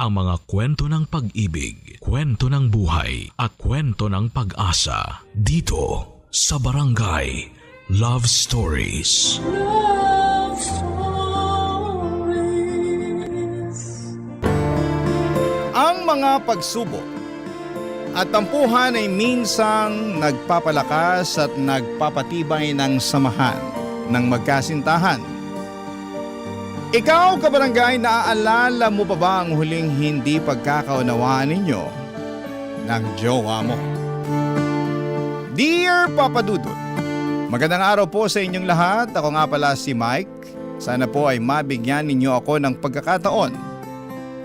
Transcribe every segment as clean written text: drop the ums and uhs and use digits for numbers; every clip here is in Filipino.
ang mga kwento ng pag-ibig, kwento ng buhay at kwento ng pag-asa dito sa Barangay Love Stories. Love Stories. Ang mga pagsubok at tampuhan ay minsang nagpapalakas at nagpapatibay ng samahan ng magkasintahan. Ikaw, kabarangay, naaalala mo pa ba ang huling hindi pagkakaunawaan ninyo ng jowa mo? Dear Papa Dudut, magandang araw po sa inyong lahat. Ako nga pala si Mike. Sana po ay mabigyan ninyo ako ng pagkakataon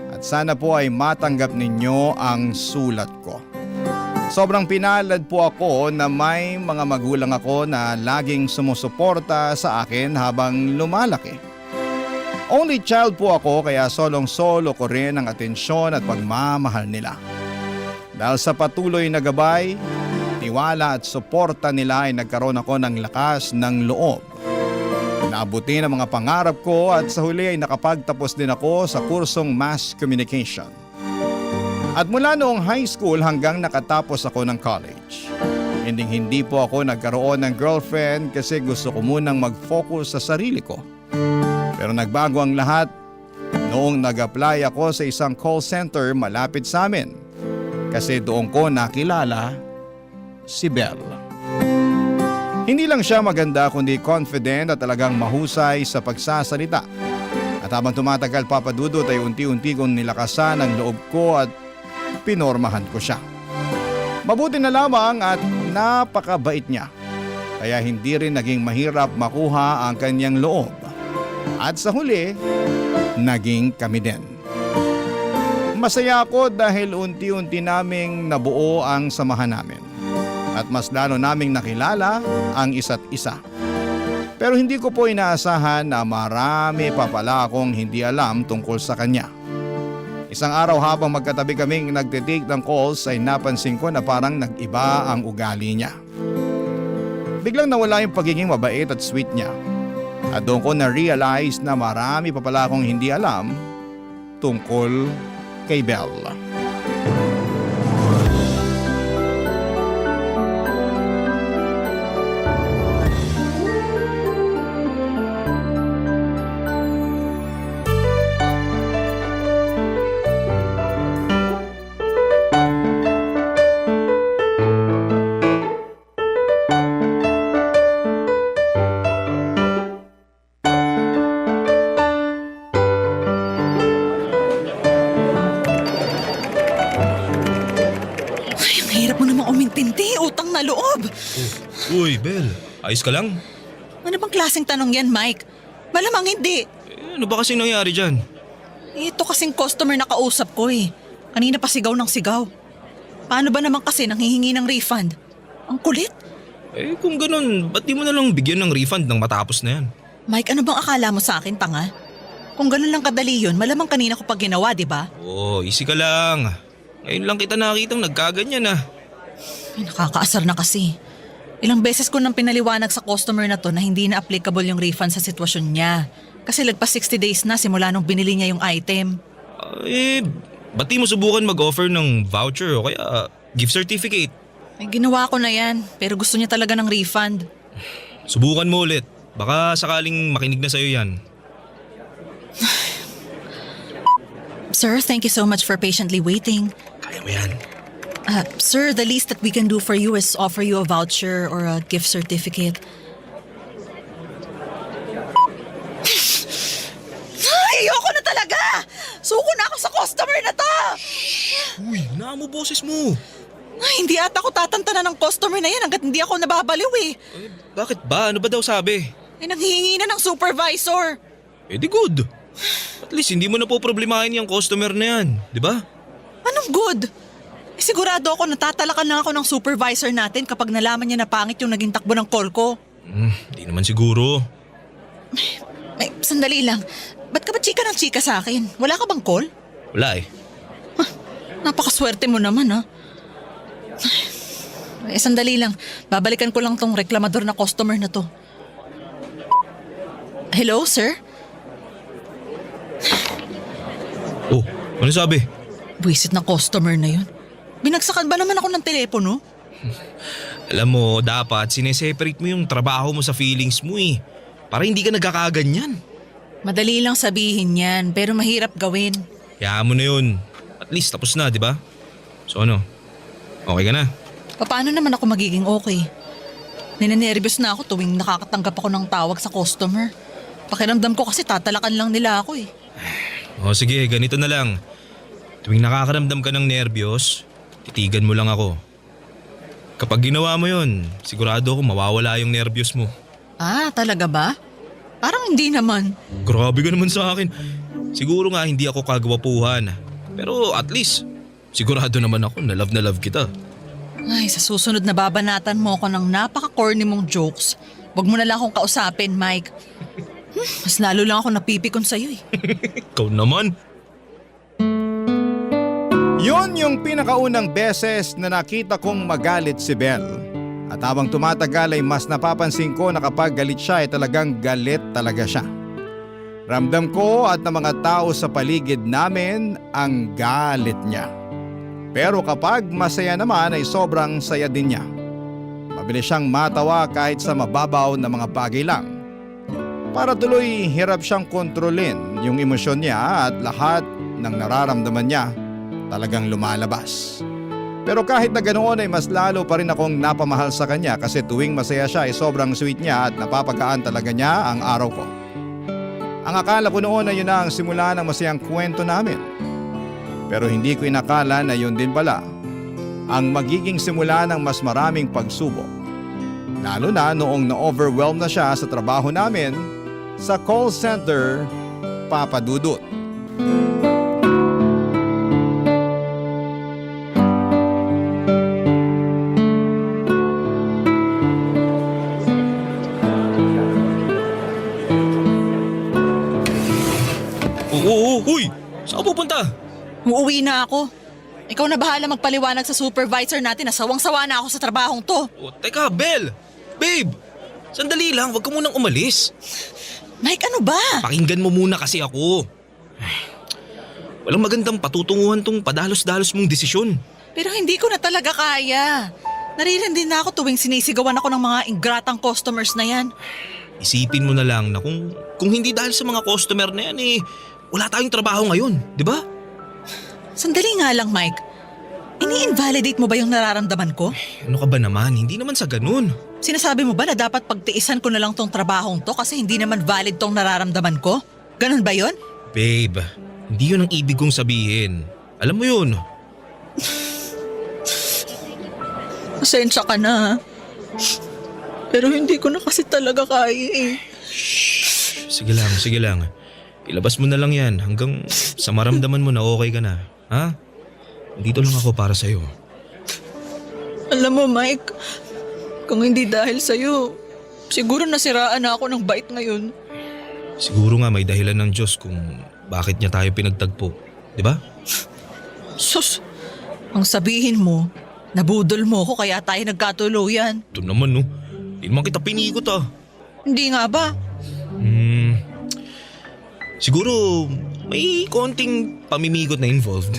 at sana po ay matanggap ninyo ang sulat ko. Sobrang pinalad po ako na may mga magulang ako na laging sumusuporta sa akin habang lumalaki. Only child po ako kaya solong-solo ko rin ang atensyon at pagmamahal nila. Dahil sa patuloy na gabay, tiwala at suporta nila ay nagkaroon ako ng lakas ng loob. Naabutin ang mga pangarap ko at sa huli ay nakapagtapos din ako sa kursong Mass Communication. At mula noong high school hanggang nakatapos ako ng college. Hindi po ako nagkaroon ng girlfriend kasi gusto ko munang mag-focus sa sarili ko. Pero nagbago ang lahat noong nag-apply ako sa isang call center malapit sa amin. Kasi doon ko nakilala si Belle. Hindi lang siya maganda kundi confident at talagang mahusay sa pagsasalita. At habang tumatagal, Papa Dudut, ay unti-unti kong nilakasan ang loob ko at pinormahan ko siya. Mabuti na lamang at napakabait niya. Kaya hindi rin naging mahirap makuha ang kanyang loob. At sa huli, naging kami din. Masaya ako dahil unti-unti naming nabuo ang samahan namin. At mas lalo naming nakilala ang isa't isa. Pero hindi ko po inaasahan na marami pa pala akong hindi alam tungkol sa kanya. Isang araw habang magkatabi kaming nagtitake ng calls ay napansin ko na parang nag-iba ang ugali niya. Biglang nawala yung pagiging mabait at sweet niya. At doon ko na-realize na marami pa pala akong hindi alam tungkol kay Belle. Uy, Bel, ayos ka lang? Ano bang klaseng tanong yan, Mike? Malamang hindi. Ano ba kasing nangyari dyan? Ito kasing customer na kausap ko eh. Kanina pa sigaw ng sigaw. Paano ba naman kasi nanghihingi ng refund? Ang kulit. Kung ganun, ba't di mo na lang bigyan ng refund nang matapos na yan? Mike, ano bang akala mo sa akin, tanga? Kung ganun lang kadali yun, malamang kanina ko pa ginawa, di ba? Easy ka lang. Ngayon lang kita nakitang nagkaganyan ah. Ay, nakakaasar na kasi. Ilang beses ko nang pinaliwanag sa customer na to na hindi na applicable yung refund sa sitwasyon niya. Kasi lagpas 60 days na simula nung binili niya yung item. Ba't di mo subukan mag-offer ng voucher o kaya gift certificate? Ay, ginawa ko na yan, pero gusto niya talaga ng refund. Subukan mo ulit. Baka sakaling makinig na sa'yo yan. Sir, thank you so much for patiently waiting. Kaya mo yan. Sir, the least that we can do for you is offer you a voucher or a gift certificate. Ay, ayoko na talaga! Suko na ako sa customer na to! Uy, naamo boses mo. Ay, hindi ata ako tatantanan ng customer na yan hanggat hindi ako nababaliw eh. Bakit ba? Ano ba daw sabi? Nanghihingi na ng supervisor. Di good. At least hindi mo na po problemahin yung customer na yan, di ba? Anong good? Sigurado ako natatalakan na ako ng supervisor natin kapag nalaman niya na pangit yung naging takbo ng call ko. Di naman siguro. Ay, sandali lang. Ba't ka ba chika ng chika sa akin? Wala ka bang call? Wala eh. Napakaswerte mo naman ha. Sandali lang. Babalikan ko lang tong reklamador na customer na to. Hello, sir? Oh, Ano sabi? Buwisit na customer na yun. Binagsakan ba naman ako ng telepono? Alam mo, dapat sineseparate mo yung trabaho mo sa feelings mo eh. Para hindi ka nagkakaganyan. Madali lang sabihin yan, pero mahirap gawin. Hayaan mo na yun. At least tapos na, di ba? So ano? Okay ka na? Paano naman ako magiging okay? Ninenervyos na ako tuwing nakakatanggap ako ng tawag sa customer. Pakiramdam ko kasi tatalakan lang nila ako eh. O sige, ganito na lang. Tuwing nakakaramdam ka ng nerbiyos, titigan mo lang ako. Kapag ginawa mo yun, sigurado ako mawawala yung nerbiyos mo. Ah, talaga ba? Parang hindi naman. Grabe ka naman sa akin. Siguro nga hindi ako kagwapuhan. Pero at least, sigurado naman ako na love kita. Ay, sa susunod na babanatan mo ako ng napaka-corny mong jokes. Huwag mo na lang akong kausapin, Mike. Mas lalo lang ako napipikon sa'yo eh. Ikaw naman. Yun yung pinakaunang beses na nakita kong magalit si Belle. At habang tumatagal ay mas napapansin ko na kapag galit siya ay talagang galit talaga siya. Ramdam ko at ng mga tao sa paligid namin ang galit niya. Pero kapag masaya naman ay sobrang saya din niya. Mabilis siyang matawa kahit sa mababaw na mga bagay lang. Para tuloy hirap siyang kontrolin yung emosyon niya at lahat ng nararamdaman niya talagang lumalabas. Pero kahit na ganoon ay mas lalo pa rin akong napamahal sa kanya kasi tuwing masaya siya ay sobrang sweet niya at napapagaan talaga niya ang araw ko. Ang akala ko noon na yun na ang simula ng masayang kwento namin. Pero hindi ko inakala na yun din pala ang magiging simula ng mas maraming pagsubok. Lalo na noong na-overwhelm na siya sa trabaho namin sa call center, Papa Dudut. Oo, uy! Saan ka pupunta? Uuwi na ako. Ikaw na bahala magpaliwanag sa supervisor natin na sawang-sawa na ako sa trabahong to. Oh, teka, Belle! Babe! Sandali lang, wag ka munang umalis. Mike, ano ba? Pakinggan mo muna kasi ako. Ay, walang magandang patutunguhan tong padalos-dalos mong desisyon. Pero hindi ko na talaga kaya. Naririndi na ako tuwing sinisigawan ako ng mga ingratang customers na yan. Isipin mo na lang na kung hindi dahil sa mga customer na yan wala tayong trabaho ngayon, di ba? Sandali nga lang, Mike. Ini-invalidate mo ba yung nararamdaman ko? Ano ka ba naman? Hindi naman sa ganun. Sinasabi mo ba na dapat pagtiisan ko na lang tong trabahong to kasi hindi naman valid tong nararamdaman ko? Ganun ba yon? Babe, hindi yun ang ibig kong sabihin. Alam mo yun. Pasensya ka na. Pero hindi ko na kasi talaga kaya eh. Sige lang. Ilabas mo na lang yan hanggang sa maramdaman mo na okay ka na. Ha? Dito lang ako para sa'yo. Alam mo, Mike, kung hindi dahil sa'yo, siguro nasiraan na ako ng bait ngayon. Siguro nga may dahilan ng Diyos kung bakit niya tayo pinagtagpo. Di ba? Sus, ang sabihin mo, nabudol mo ko kaya tayo nagkatuluyan. Ito naman no. Hindi naman kita pinikot ah. Hindi nga ba? Siguro may konting pamimigot na involved.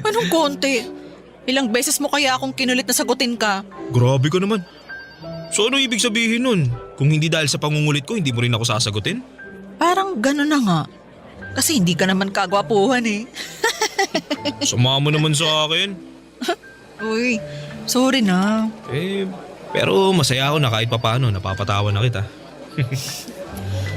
Anong konti? Ilang beses mo kaya akong kinulit na sagutin ka? Grabe ka naman. So ano ibig sabihin nun? Kung hindi dahil sa pangungulit ko, hindi mo rin ako sasagutin? Parang gano'n na nga. Kasi hindi ka naman kagwapuhan eh. Sama mo naman sa akin. Uy, sorry na. Pero masaya ako na kahit papaano napapatawa na kita.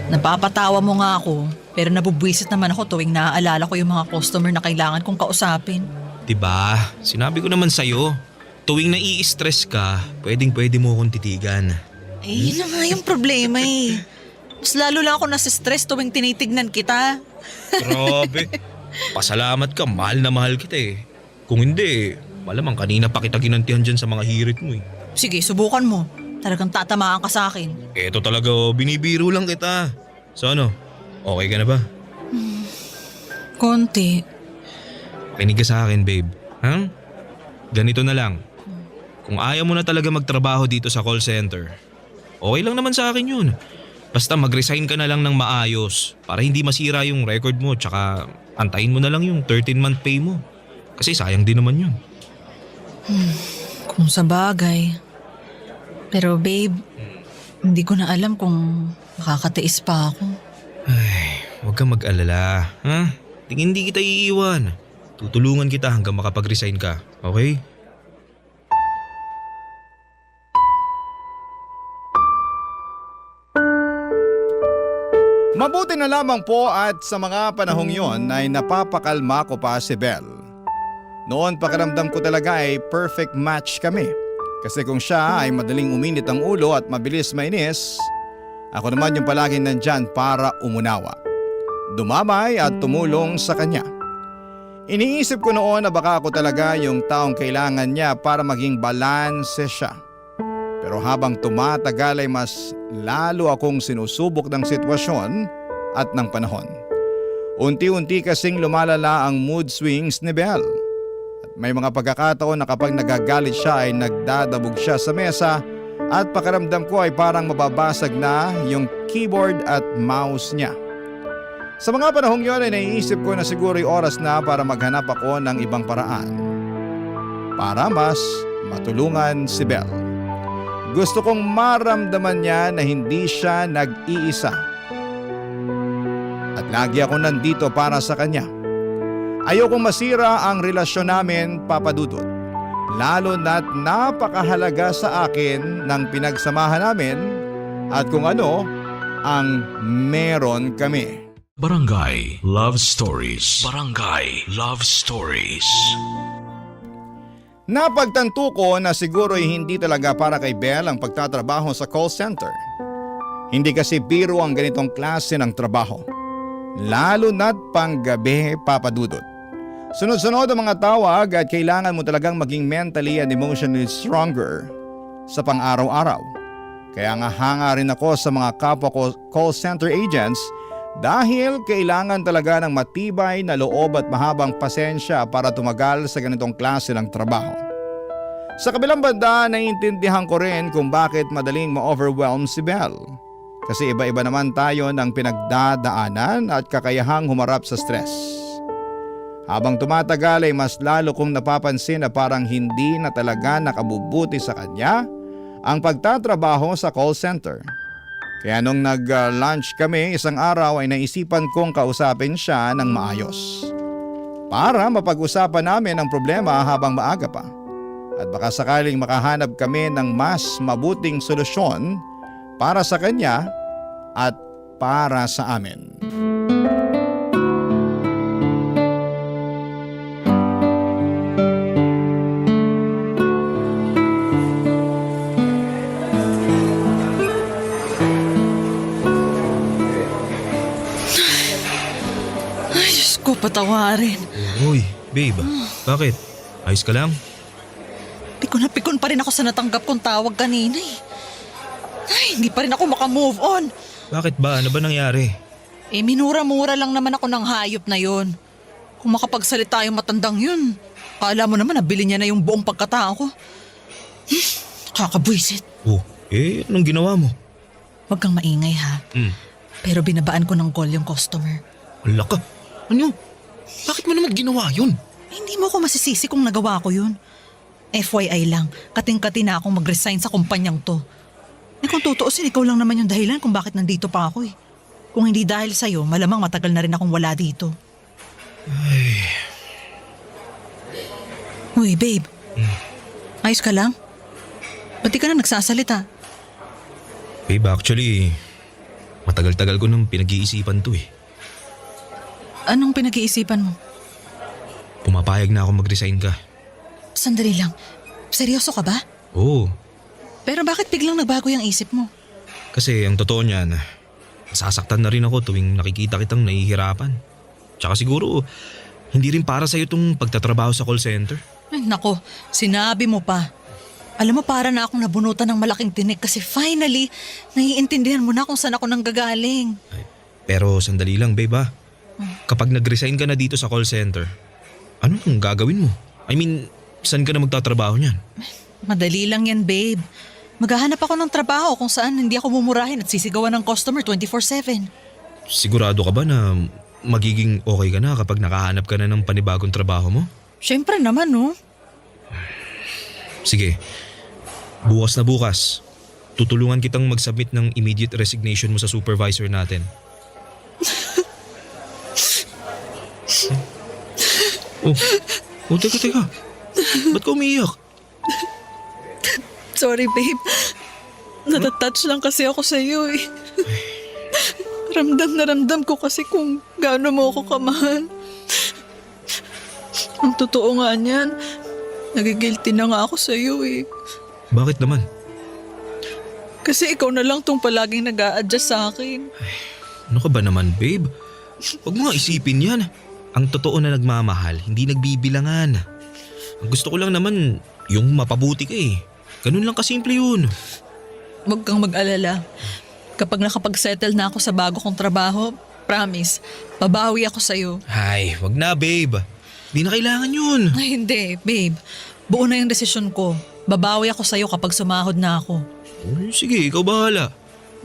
Napapatawa mo nga ako, pero nabubwisit naman ako tuwing naaalala ko yung mga customer na kailangan kong kausapin. Diba? Sinabi ko naman sa'yo, tuwing nai-stress ka, pwedeng-pwede mo akong titigan. Eh, yun na nga yung problema eh. Mas lalo lang ako nasistress tuwing tinitignan kita. Grabe. Pasalamat ka, mahal na mahal kita eh. Kung hindi, malamang kanina pa kita ginantihan dyan sa mga hirit mo eh. Sige, subukan mo. Talagang tatamaan ka sa akin. Eto talaga, binibiro lang kita. So ano, okay ka na ba? Konti. Kinig ka sa akin, babe. Ha? Ganito na lang. Kung ayaw mo na talaga magtrabaho dito sa call center, okay lang naman sa akin yun. Basta mag-resign ka na lang ng maayos para hindi masira yung record mo tsaka Antayin mo na lang yung 13-month pay mo. Kasi sayang din naman yun. Kung sa bagay. Pero babe, hindi ko na alam kung makakatiis pa ako. Ay, huwag kang mag-alala. Ha? Hindi kita iiwan. Tutulungan kita hanggang makapag-resign ka. Okay? Mabuti na lamang po at sa mga panahong yon ay napapakalma ko pa si Belle. Noon pakiramdam ko talaga ay perfect match kami. Kasi kung siya ay madaling uminit ang ulo at mabilis mainis, ako naman yung palaging nandyan para umunawa. Dumamay at tumulong sa kanya. Iniisip ko noon na baka ako talaga yung taong kailangan niya para maging balanse siya. Pero habang tumatagal ay mas lalo akong sinusubok ng sitwasyon at ng panahon. Unti-unti kasing lumalala ang mood swings ni Belle. At may mga pagkakataon na kapag nagagalit siya ay nagdadabog siya sa mesa at pakiramdam ko ay parang mababasag na yung keyboard at mouse niya. Sa mga panahong yun ay naiisip ko na siguro'y oras na para maghanap ako ng ibang paraan para mas matulungan si Belle. Gusto kong maramdaman niya na hindi siya nag-iisa. At lagi ako nandito para sa kanya. Ayokong masira ang relasyon namin, Papa Dudut. Lalo na't napakahalaga sa akin ng pinagsamahan namin at kung ano ang meron kami. Barangay Love Stories. Barangay Love Stories. Napagtanto ko na siguro'y hindi talaga para kay Belle ang pagtatrabaho sa call center. Hindi kasi biro ang ganitong klase ng trabaho. Lalo na't panggabi, Papa Dudut. Sunod-sunod ang mga tawag at kailangan mo talagang maging mentally and emotionally stronger sa pang-araw-araw. Kaya nga hanga rin ako sa mga kapwa ko call center agents dahil kailangan talaga ng matibay na loob at mahabang pasensya para tumagal sa ganitong klase ng trabaho. Sa kabilang banda, naiintindihan ko rin kung bakit madaling ma-overwhelm si Belle. Kasi iba-iba naman tayo ng pinagdadaanan at kakayahang humarap sa stress. Habang tumatagal ay mas lalo kong napapansin na parang hindi na talaga nakabubuti sa kanya ang pagtatrabaho sa call center. Kaya nung nag-lunch kami isang araw ay naisipan kong kausapin siya ng maayos. Para mapag-usapan namin ang problema habang maaga pa. At baka sakaling makahanap kami ng mas mabuting solusyon para sa kanya at para sa amin. Patawarin. Uy, babe. Bakit? Ayos ka lang? Pikon na pikon pa rin ako sa natanggap kong tawag kanina eh. Ay, hindi pa rin ako makamove on. Bakit ba? Ano ba nangyari? Eh, minura-mura lang naman ako ng hayop na yon. Kung makapagsalita yung matandang yun, kala mo naman nabili niya na yung buong pagkatao ko. Kakabwisit. Oh, anong ginawa mo? Huwag kang maingay ha. Pero binabaan ko ng call yung customer. Ala ka. Ano? Bakit mo naman ginawa yun? Hindi mo ako masisisi kung nagawa ko yun. FYI lang, kating-kati na akong mag-resign sa kumpanyang to. Eh kung tutuusin, ikaw lang naman yung dahilan kung bakit nandito pa ako eh. Kung hindi dahil sa'yo, malamang matagal na rin akong wala dito. Ay. Uy, babe. Ayos ka lang? Ba't di ka na nagsasalita? Babe, actually, matagal-tagal ko nang pinag-iisipan to eh. Anong pinag-iisipan mo? Pumapayag na ako mag-resign ka. Sandali lang. Seryoso ka ba? Oo. Pero bakit biglang nagbago yung isip mo? Kasi ang totoo niyan, nasasaktan na rin ako tuwing nakikita kitang nahihirapan. Tsaka siguro, hindi rin para sa'yo itong pagtatrabaho sa call center. Ay, nako, sinabi mo pa. Alam mo, para na akong nabunutan ng malaking tinik kasi finally, naiintindihan mo na kung saan ako nanggagaling. Ay, pero sandali lang, babe ha. Kapag nag-resign ka na dito sa call center, ano ang gagawin mo? I mean, saan ka na magtatrabaho niyan? Madali lang yan, babe. Maghahanap ako ng trabaho kung saan hindi ako mumurahin at sisigawan ng customer 24/7. Sigurado ka ba na magiging okay ka na kapag nakahanap ka na ng panibagong trabaho mo? Siyempre naman, no? Sige, bukas na bukas. Tutulungan kitang mag-submit ng immediate resignation mo sa supervisor natin. Teka. Ba't ka umiiyak? Sorry, babe. Natatouch lang kasi ako sa iyo eh. Ramdam na ramdam ko kasi kung gaano mo ako kamahal. Ang totoo nga niyan, nagigilty na nga ako sa iyo eh. Bakit naman? Kasi ikaw na lang tong palaging nag-a-adjust sa akin. Ano ka ba naman, babe? Huwag mo nga isipin yan. Ang totoo na nagmamahal, hindi nagbibilangan. Ang gusto ko lang naman, yung mapabuti ka eh. Ganun lang kasimple yun. Huwag kang mag-alala. Kapag nakapag-settle na ako sa bago kong trabaho, promise, babawi ako sa'yo. Ay, wag na, babe. Hindi na kailangan yun. Ay, hindi, babe. Buo na yung desisyon ko. Babawi ako sa'yo kapag sumahod na ako. Uy, sige, ikaw bahala.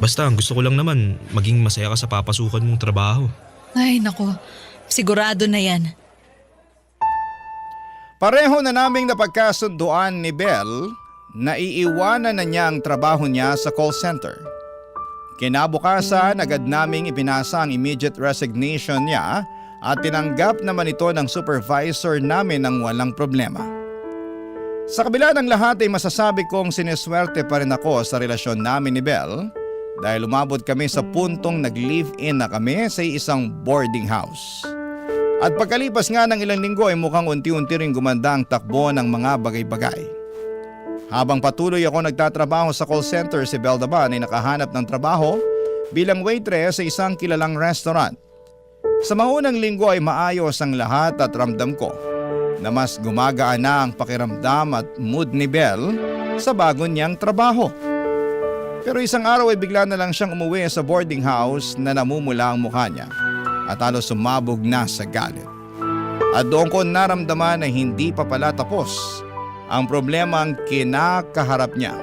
Basta ang gusto ko lang naman, maging masaya ka sa papasukan mong trabaho. Ay, nako. Sigurado na yan. Pareho na naming napagkasunduan ni Belle na iiwanan na niya ang trabaho niya sa call center. Kinabukasan, agad naming ipinasa ang immediate resignation niya at tinanggap naman ito ng supervisor namin ng walang problema. Sa kabila ng lahat ay masasabi kong siniswerte pa rin ako sa relasyon namin ni Belle dahil umabot kami sa puntong nag-live-in na kami sa isang boarding house. At pagkalipas nga ng ilang linggo ay mukhang unti-unti ring gumanda ang takbo ng mga bagay-bagay. Habang patuloy ako nagtatrabaho sa call center, si Belle naman ay nakahanap ng trabaho bilang waitress sa isang kilalang restaurant. Sa mga unang linggo ay maayos ang lahat at ramdam ko na mas gumagaan na ang pakiramdam at mood ni Belle sa bago niyang trabaho. Pero isang araw ay bigla na lang siyang umuwi sa boarding house na namumula ang mukha niya at halos sumabog na sa galit. At doon ko naramdaman na hindi pa pala tapos ang problema ang kinakaharap niya.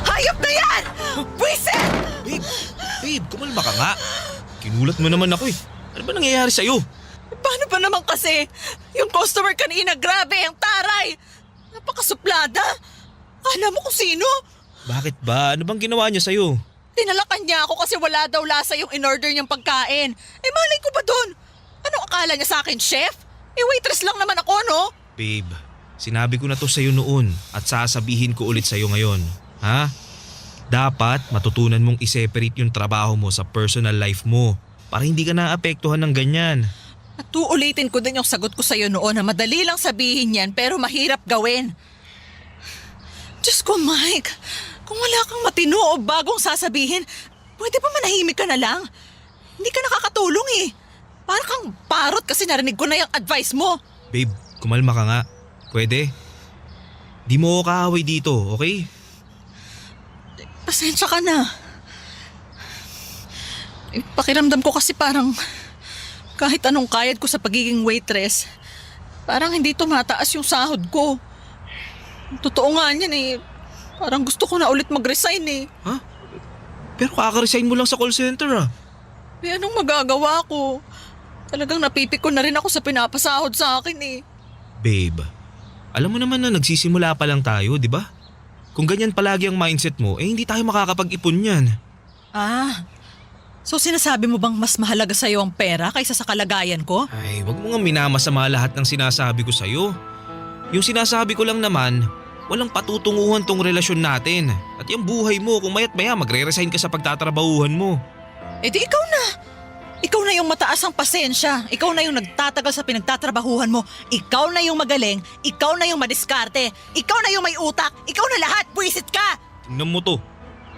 Hayop na yan! Buisit! Babe, kumalma ka nga. Kinulat mo naman ako eh. Ano ba nangyayari sa'yo? Paano ba naman kasi? Yung customer kanina, grabe, ang taray! Napakasuplada! Alam mo kung sino? Bakit ba? Ano bang ginawa niya sa'yo? Tinalakan niya ako kasi wala daw lasa yung in-order niyang pagkain. Eh malay ko ba dun? Anong akala niya sa akin, chef? Eh waitress lang naman ako, no? Babe, sinabi ko na to sa'yo noon at sasabihin ko ulit sa'yo ngayon. Ha? Dapat matutunan mong i-separate yung trabaho mo sa personal life mo para hindi ka naapektuhan ng ganyan. At uulitin ko din yung sagot ko sa'yo noon na madali lang sabihin yan pero mahirap gawin. Diyos ko, Mike. Kung wala kang matino o bagong sasabihin, pwede ba manahimik ka na lang? Hindi ka nakakatulong eh. Parang kang parot kasi narinig ko na yung advice mo. Babe, kumalma ka nga. Pwede? Di mo ako kaaway dito, okay? Pasensya ka na. Pakiramdam ko kasi parang kahit anong kayad ko sa pagiging waitress, parang hindi tumataas yung sahod ko. Totoo nga niyan eh. Parang gusto ko na ulit mag-resign eh. Ha? Pero kaka-resign mo lang sa call center ah. Eh anong magagawa ko? Talagang napipiko na rin ako sa pinapasahod sa akin eh. Babe, alam mo naman na nagsisimula pa lang tayo, di ba? Kung ganyan palagi ang mindset mo, eh hindi tayo makakapag-ipon yan. Ah, so sinasabi mo bang mas mahalaga sa'yo ang pera kaysa sa kalagayan ko? Ay, wag mo nga minamasama lahat ng sinasabi ko sa'yo. Yung sinasabi ko lang naman, walang patutunguhan tong relasyon natin. At yung buhay mo, kung mayat maya magre-resign ka sa pagtatrabahuhan mo. Eh di ikaw na. Ikaw na yung mataas ang pasensya. Ikaw na yung nagtatagal sa pinagtatrabahuhan mo. Ikaw na yung magaling. Ikaw na yung madiskarte. Ikaw na yung may utak. Ikaw na lahat. Buisit ka! Tingnan mo to.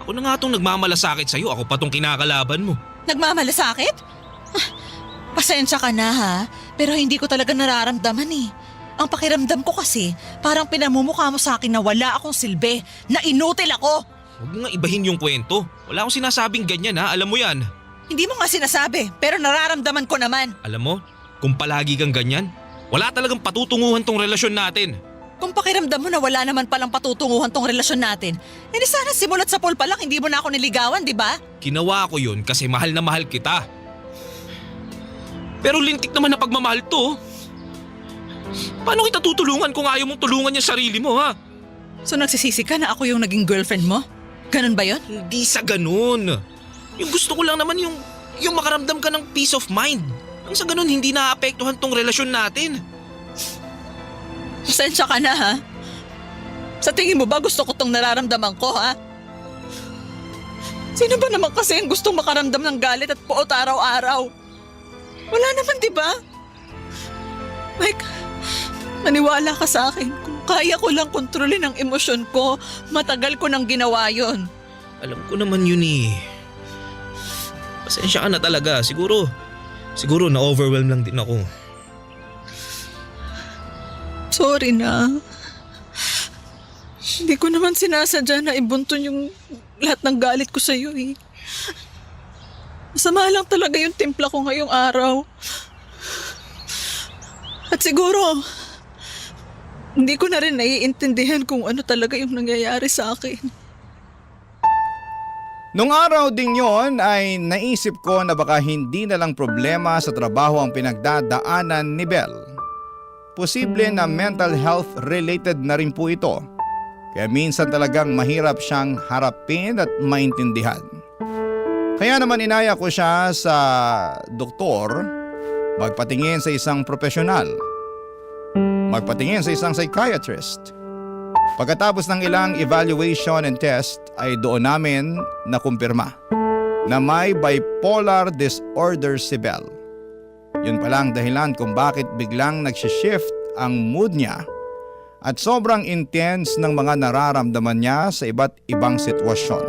Ako na nga tong nagmamalasakit sa'yo. Ako pa tong kinakalaban mo. Nagmamalasakit? Ah, pasensya ka na ha. Pero hindi ko talaga nararamdaman eh. Ang pakiramdam ko kasi parang pinamumukha mo sa akin na wala akong silbi. Na inutil ako. Huwag mo nga ibahin yung kwento. Wala akong sinasabing ganyan ha. Alam mo yan. Hindi mo nga sinasabi, pero nararamdaman ko naman. Alam mo, kung palagi kang ganyan, wala talagang patutunguhan tong relasyon natin. Kung pakiramdam mo na wala naman palang patutunguhan tong relasyon natin, di sana simulat sa pool pa lang hindi mo na ako niligawan, di ba? Ginawa ko yun kasi mahal na mahal kita. Pero lintik naman na pagmamahal to. Paano kita tutulungan kung ayaw mong tulungan yung sarili mo, ha? So nagsisisi ka na ako yung naging girlfriend mo? Ganun ba yon? Hindi sa ganun. Yung gusto ko lang naman yung makaramdam ka ng peace of mind. Nang sa ganun hindi naapektuhan tong relasyon natin. Pasensya ka na, ha? Sa tingin mo ba gusto ko tong nararamdaman ko, ha? Sino ba naman kasi ang gustong makaramdam ng galit at poot araw-araw? Wala naman, di ba? Mike, maniwala ka sa akin. Kung kaya ko lang kontrolin ang emosyon ko, matagal ko nang ginawa yon. Alam ko naman yun eh. Pasensya ka na talaga. Siguro na-overwhelm lang din ako. Sorry na. Hindi ko naman sinasadya na ibunton yung lahat ng galit ko sa'yo eh. Masama lang talaga yung timpla ko ngayong araw. At siguro, hindi ko na rin naiintindihan kung ano talaga yung nangyayari sa akin. Nung araw ding yon ay naisip ko na baka hindi na lang problema sa trabaho ang pinagdadaanan ni Belle. Posible na mental health related na rin po ito. Kaya minsan talagang mahirap siyang harapin at maintindihan. Kaya naman inaya ko siya sa doktor, magpatingin sa isang profesional, magpatingin sa isang psychiatrist. Pagkatapos ng ilang evaluation and test ay doon namin nakumpirma na may bipolar disorder si Belle. Yun pala ang dahilan kung bakit biglang nagsishift ang mood niya at sobrang intense ng mga nararamdaman niya sa iba't ibang sitwasyon.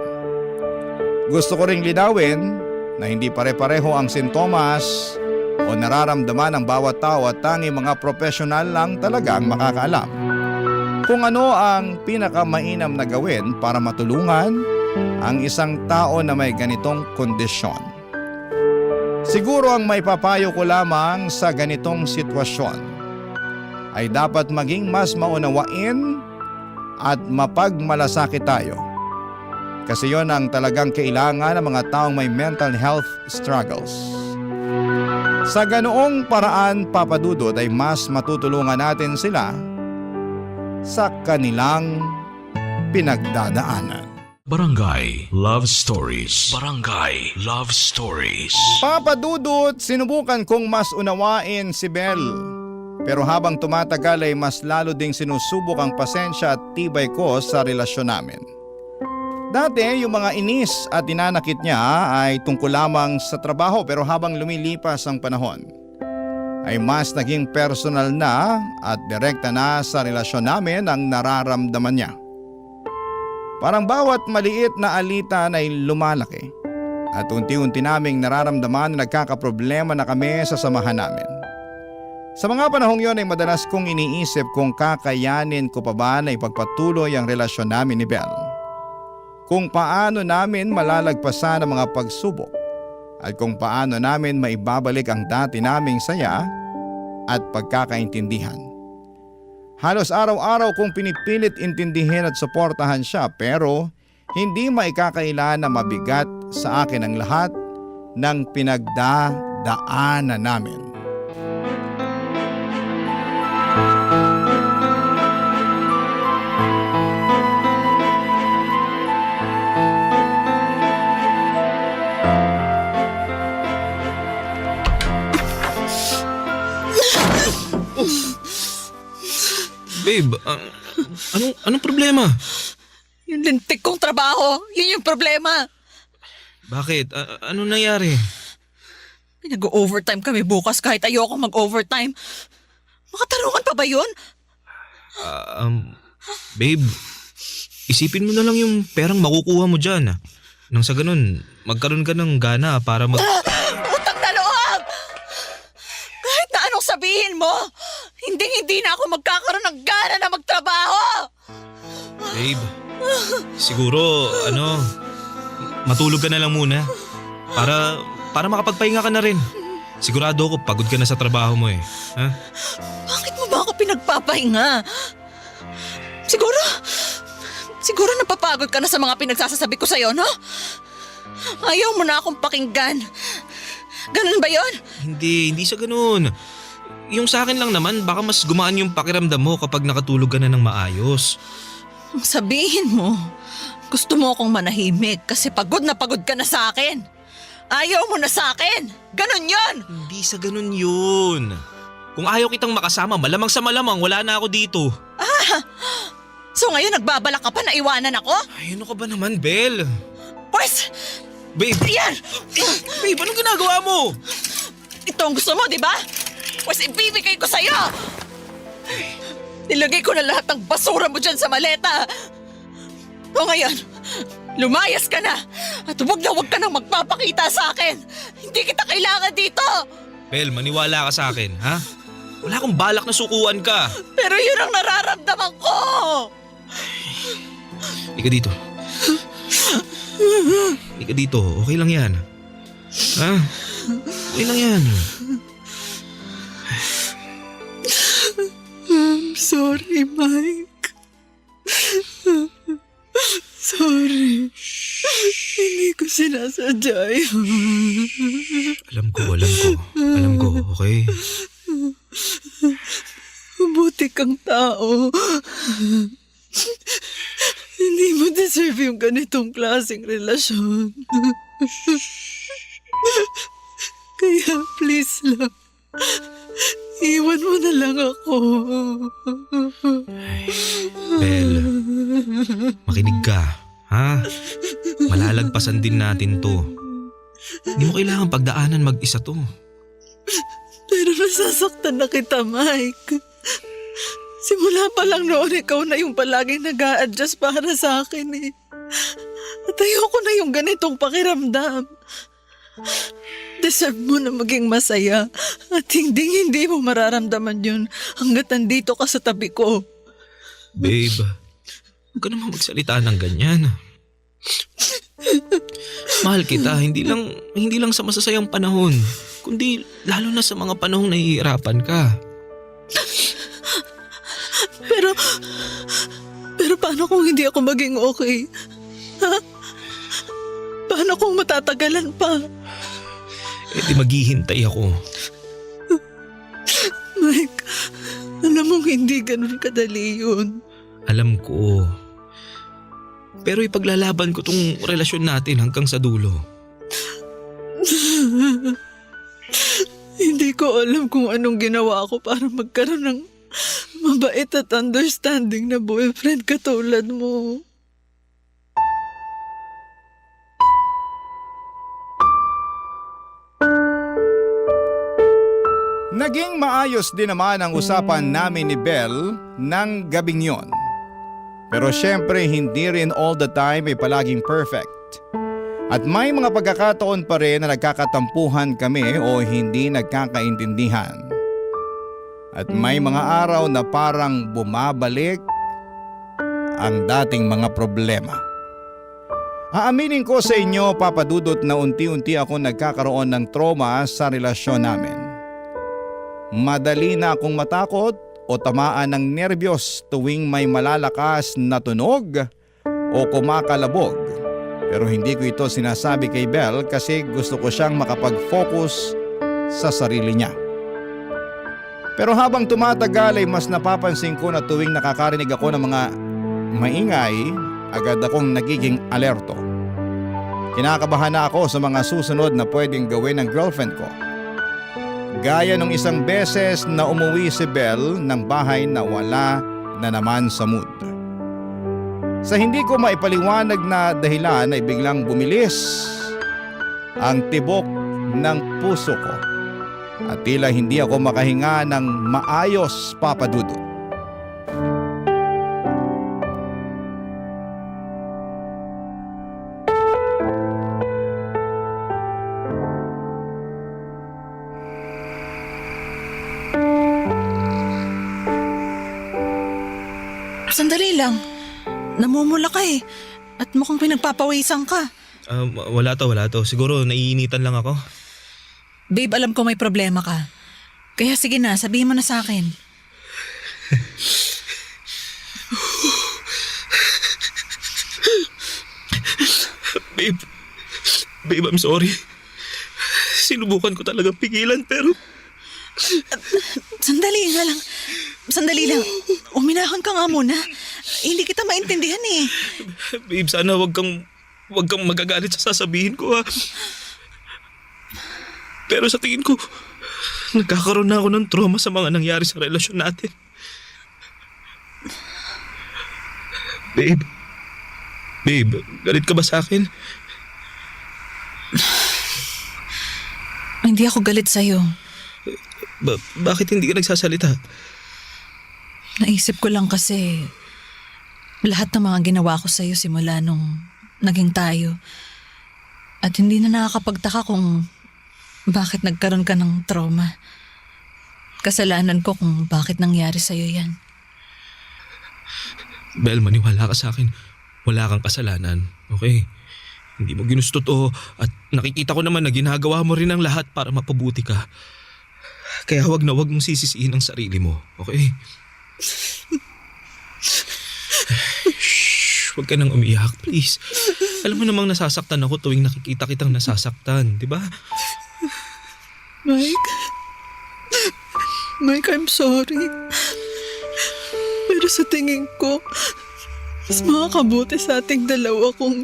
Gusto ko ring linawin na hindi pare-pareho ang sintomas o nararamdaman ng bawat tao at tanging mga profesional lang talaga ang makakaalam kung ano ang pinakamainam na gawin para matulungan ang isang tao na may ganitong kondisyon. Siguro ang may papayo ko lamang sa ganitong sitwasyon ay dapat maging mas maunawain at mapagmalasakit tayo. Kasi yon ang talagang kailangan ng mga taong may mental health struggles. Sa ganoong paraan, Papa Dudut, ay mas matutulungan natin sila sa kanilang pinagdadaanan. Barangay Love Stories. Barangay Love Stories. Papa Dudut, sinubukan kong mas unawain si Belle. Pero habang tumatagal ay mas lalo ding sinusubok ang pasensya at tibay ko sa relasyon namin. Dati yung mga inis at tinanakit niya ay tungkol lamang sa trabaho, pero habang lumilipas ang panahon ay mas naging personal na at direkta na sa relasyon namin ang nararamdaman niya. Parang bawat maliit na alitan ay lumalaki at unti-unti naming nararamdaman na nagkakaproblema na kami sa samahan namin. Sa mga panahong yon ay madalas kong iniisip kung kakayanin ko pa ba na ipagpatuloy ang relasyon namin ni Belle. Kung paano namin malalagpasan ang mga pagsubok at kung paano namin maibabalik ang dati naming saya at pagkakaintindihan. Halos araw-araw kong pinipilit intindihin at suportahan siya, pero hindi maikakaila na mabigat sa akin ang lahat ng pinagdadaanan namin. Babe, anong problema? Yung lintik kong trabaho, yun yung problema. Bakit? Anong nangyari? Pinag-overtime kami bukas kahit ayoko mag-overtime. Makatarungan pa ba yun? Babe, isipin mo na lang yung perang makukuha mo dyan. Nang sa ganun, magkaroon ka ng gana para Utang na loob! Kahit na anong sabihin mo, hindi na ako magkakaroon ng gana na magtrabaho! Babe, siguro, matulog ka na lang muna. Para para makapagpahinga ka na rin. Sigurado ako pagod ka na sa trabaho mo eh. Ha? Bakit mo ba ako pinagpapahinga? Siguro napapagod ka na sa mga pinagsasasabi ko sa'yo, no? Ayaw mo na akong pakinggan. Ganun ba yon? Hindi sa ganun. Yung sa akin lang naman, baka mas gumaan yung pakiramdam mo kapag nakatulog ka na ng maayos. Sabihin mo, gusto mo akong manahimik kasi pagod ka na sa akin. Ayaw mo na sa akin. Ganun yon. Hindi sa ganun yun. Kung ayaw kitang makasama, malamang sa malamang wala na ako dito. So ngayon nagbabalak ka pa na iwanan ako? Ay, ano ka ba naman, Bel? Pues, Babe! yan! Babe, anong ginagawa mo? Ito ang gusto mo, di ba? Pues ibibigay ko sa'yo! Nilagay ko na lahat ng basura mo dyan sa maleta. O ngayon, lumayas ka na at huwag ka nang magpapakita sa akin. Hindi kita kailangan dito. Bel, maniwala ka sa akin, ha? Wala akong balak na sukuan ka. Pero yun ang nararamdaman ko. Hindi ka dito. Hindi ka dito. Okay lang yan. Ha? Okay lang yan. I'm sorry, Mike. Sorry. Hindi ko sinasadya yun. Alam ko, okay? Mabuti kang tao. Hindi mo deserve yung ganitong klaseng relasyon. Kaya please lang, iwan mo na lang ako. Bel, makinig ka, ha? Malalagpasan din natin to. Hindi mo kailangan pagdaanan mag-isa to. Pero nasasaktan na kita, Mike. Simula pa lang noon, ikaw na yung palaging nag-a-adjust para sa akin eh. At ayoko na yung ganitong pakiramdam. Deserve mo na maging masaya at hindi mo mararamdaman yun hanggat nandito ka sa tabi ko. Babe, huwag ka naman magsalita ng ganyan. Mahal kita, hindi lang sa masasayang panahon, kundi lalo na sa mga panahong nahihirapan ka. Pero paano kung hindi ako maging okay? Ha? Paano kung matatagalan pa? Eh di maghihintay ako. Mike, alam mong hindi ganun kadali yun. Alam ko. Pero ipaglalaban ko tong relasyon natin hanggang sa dulo. Hindi ko alam kung anong ginawa ko para magkaroon ng mabait at understanding na boyfriend katulad mo. Naging maayos din naman ang usapan namin ni Belle ng gabing yon. Pero syempre hindi rin all the time ay palaging perfect. At may mga pagkakataon pa rin na nagkakatampuhan kami o hindi nagkakaintindihan. At may mga araw na parang bumabalik ang dating mga problema. Aaminin ko sa inyo, Papa Dudut, na unti-unti ako nagkakaroon ng trauma sa relasyon namin. Madali na akong matakot o tamaan ng nerbiyos tuwing may malalakas na tunog o kumakalabog. Pero hindi ko ito sinasabi kay Belle kasi gusto ko siyang makapag-focus sa sarili niya. Pero habang tumatagal ay mas napapansin ko na tuwing nakakarinig ako ng mga maingay, agad akong nagiging alerto. Kinakabahan na ako sa mga susunod na pwedeng gawin ng girlfriend ko. Gaya nung isang beses na umuwi si Belle ng bahay na wala na naman sa mood. Sa hindi ko maipaliwanag na dahilan ay biglang bumilis ang tibok ng puso ko at tila hindi ako makahinga ng maayos, Papa Dudut. Sandali lang. Namumula ka eh. At mukhang pinagpapawisan ka. Wala to. Siguro naiinitan lang ako. Babe, alam ko may problema ka. Kaya sige na, sabihin mo na sa akin. Babe, I'm sorry. Sinubukan ko talagang pigilan pero Sandali lang. Uminahon ka nga muna. Hindi kita maintindihan eh. babe, sana wag kang magagalit sa sasabihin ko ha. Pero sa tingin ko, nagkakaroon na ako ng trauma sa mga nangyari sa relasyon natin. Babe, galit ka ba sa akin? Hindi ako galit sa'yo. Bakit hindi ka nagsasalita? Naisip ko lang kasi lahat ng mga ginawa ko sa'yo simula nung naging tayo. At hindi na nakakapagtaka kung bakit nagkaroon ka ng trauma. Kasalanan ko kung bakit nangyari sa'yo yan. Bel, maniwala ka sa akin. Wala kang kasalanan, okay? Hindi mo ginusto to at nakikita ko naman na ginagawa mo rin ang lahat para mapabuti ka. Kaya wag mong sisisihin ang sarili mo, okay? Shh, wag ka nang umiyak, please. Alam mo namang nasasaktan ako tuwing nakikita kitang nasasaktan, di ba? Mike, I'm sorry. Pero sa tingin ko, mas makakabuti sa ating dalawa kung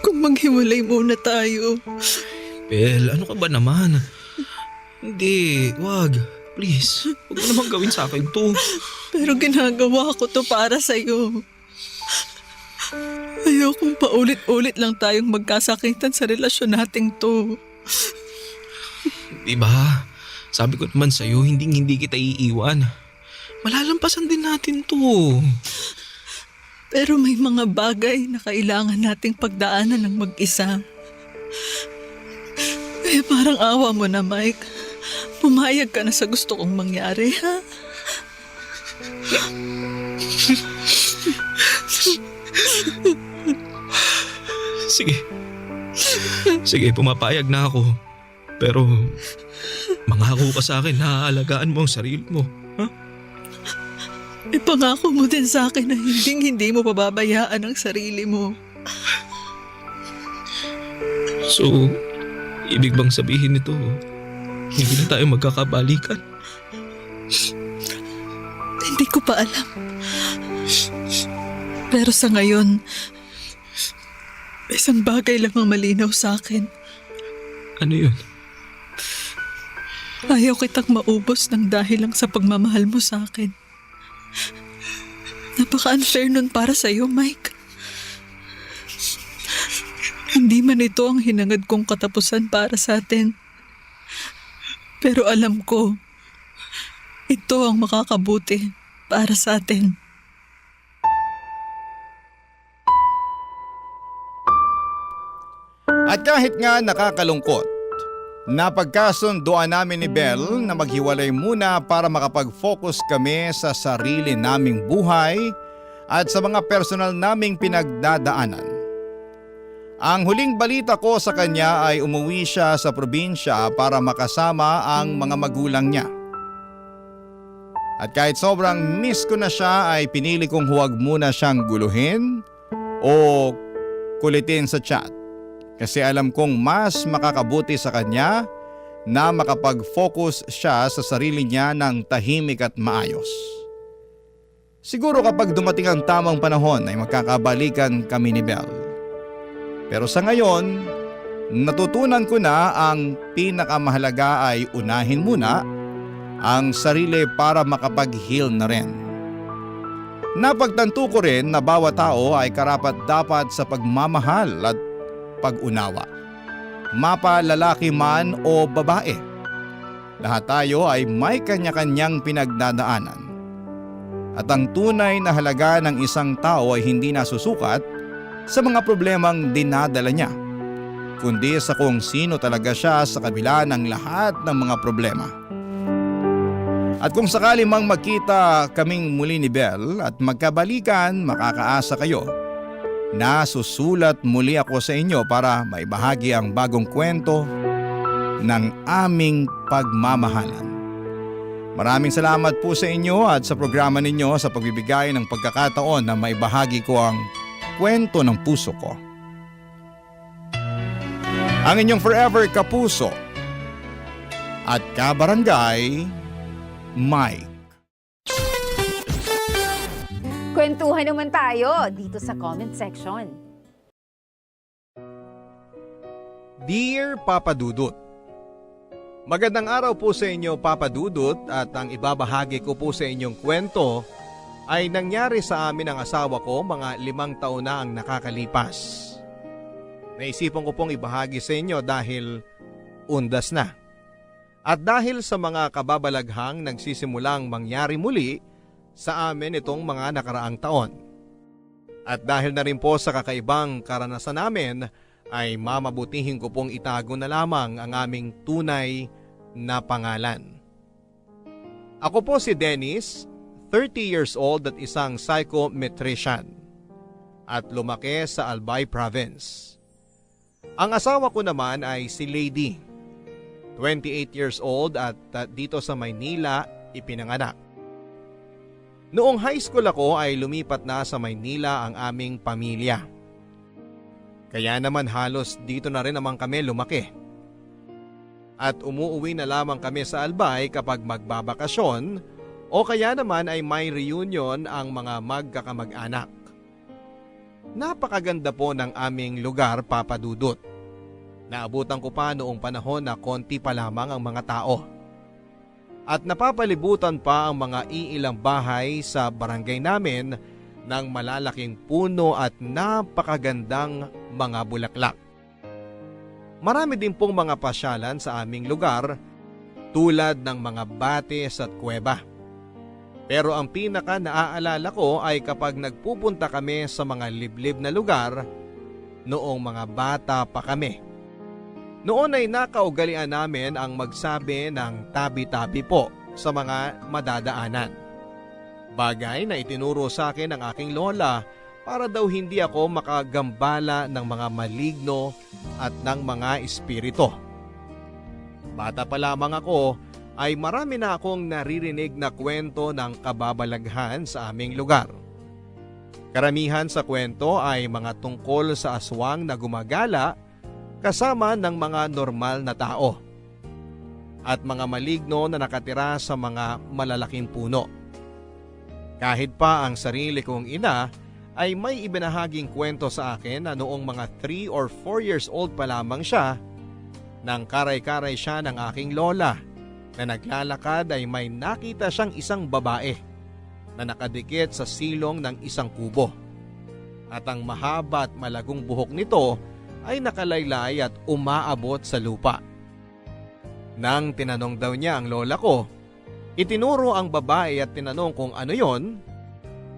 Kung maghiwalay muna tayo. Bel, ano ka ba naman? Hindi, wag. Please, wag mo naman gawin sa akin to. Pero ginagawa ko to para sa'yo. Ayokong paulit-ulit lang tayong magkasakitan sa relasyon nating to. Diba? Sabi ko naman sa'yo, hindi kita iiwan. Malalampasan din natin to. Pero may mga bagay na kailangan nating pagdaanan ng mag-isa. Kaya parang awa mo na, Mike. Pumayag ka na sa gusto kong mangyari, ha? Sige, pumapayag na ako. Pero mangako ka sa akin na aalagaan mo ang sarili mo. Ha? Ipangako mo din sa akin na hindi mo pababayaan ang sarili mo. So, ibig bang sabihin nito, hindi na tayo magkakabalikan? Hindi ko pa alam. Pero sa ngayon, isang bagay lang ang malinaw sa akin. Ano yun? Ayaw kitang maubos ng dahil lang sa pagmamahal mo sa akin. Napaka-unfair nun para sa'yo, Mike. Hindi man ito ang hinangad kong katapusan para sa atin. Pero alam ko, ito ang makakabuti para sa atin. At kahit nga nakakalungkot, napagkasunduan namin ni Belle na maghiwalay muna para makapag-focus kami sa sarili naming buhay at sa mga personal naming pinagdadaanan. Ang huling balita ko sa kanya ay umuwi siya sa probinsya para makasama ang mga magulang niya. At kahit sobrang miss ko na siya ay pinili kong huwag muna siyang guluhin o kulitin sa chat. Kasi alam kong mas makakabuti sa kanya na makapag-focus siya sa sarili niya ng tahimik at maayos. Siguro kapag dumating ang tamang panahon ay magkakabalikan kami ni Belle. Pero sa ngayon, natutunan ko na ang pinakamahalaga ay unahin muna ang sarili para makapag-heal na rin. Napagtanto ko rin na bawat tao ay karapat-dapat sa pagmamahal at pag-unawa. Mapa lalaki man o babae. Lahat tayo ay may kanya-kanyang pinagdadaanan. At ang tunay na halaga ng isang tao ay hindi nasusukat sa mga problemang dinadala niya, kundi sa kung sino talaga siya sa kabila ng lahat ng mga problema. At kung sakali mang magkita kaming muli ni Belle at magkabalikan, makakaasa kayo nasusulat muli ako sa inyo para maibahagi ang bagong kwento ng aming pagmamahalan. Maraming salamat po sa inyo at sa programa ninyo sa pagbibigay ng pagkakataon na maibahagi ko ang kwento ng puso ko. Ang inyong forever kapuso at kabarangay, Mike. Kwentuhan naman tayo dito sa comment section. Dear Papa Dudut, magandang araw po sa inyo Papa Dudut at ang ibabahagi ko po sa inyong kwento ay nangyari sa amin ng asawa ko mga 5 taon na ang nakakalipas. Naisipan ko pong ibahagi sa inyo dahil undas na. At dahil sa mga kababalaghang nagsisimulang mangyari muli sa amin itong mga nakaraang taon. At dahil na rin po sa kakaibang karanasan namin ay mamabutihin ko pong itago na lamang ang aming tunay na pangalan. Ako po si Dennis, 30 years old at isang psychometrician at lumaki sa Albay Province. Ang asawa ko naman ay si Lady, 28 years old at dito sa Maynila ipinanganak. Noong high school ako ay lumipat na sa Maynila ang aming pamilya. Kaya naman halos dito na rin naman kami lumaki. At umuuwi na lamang kami sa Albay kapag magbabakasyon o kaya naman ay may reunion ang mga magkakamag-anak. Napakaganda po ng aming lugar, Papa Dudut. Naabutan ko pa noong panahon na konti pa lamang ang mga tao. At napapalibutan pa ang mga iilang bahay sa barangay namin ng malalaking puno at napakagandang mga bulaklak. Marami din pong mga pasyalan sa aming lugar tulad ng mga batis at kuweba. Pero ang pinaka naaalala ko ay kapag nagpupunta kami sa mga liblib na lugar noong mga bata pa kami. Noon ay nakaugalian namin ang magsabi ng tabi-tabi po sa mga madadaanan. Bagay na itinuro sa akin ng aking lola para daw hindi ako makagambala ng mga maligno at ng mga espirito. Bata pa lamang ako ay marami na akong naririnig na kwento ng kababalaghan sa aming lugar. Karamihan sa kwento ay mga tungkol sa aswang na gumagala kasama ng mga normal na tao at mga maligno na nakatira sa mga malalaking puno. Kahit pa ang sarili kong ina ay may ibinahaging kwento sa akin na noong mga 3 or 4 years old pa lamang siya, nang karay-karay siya ng aking lola na naglalakad ay may nakita siyang isang babae na nakadikit sa silong ng isang kubo. At ang mahaba at malagong buhok nito ay nakalaylay at umaabot sa lupa. Nang tinanong daw niya ang lola ko, itinuro ang babae at tinanong kung ano yon.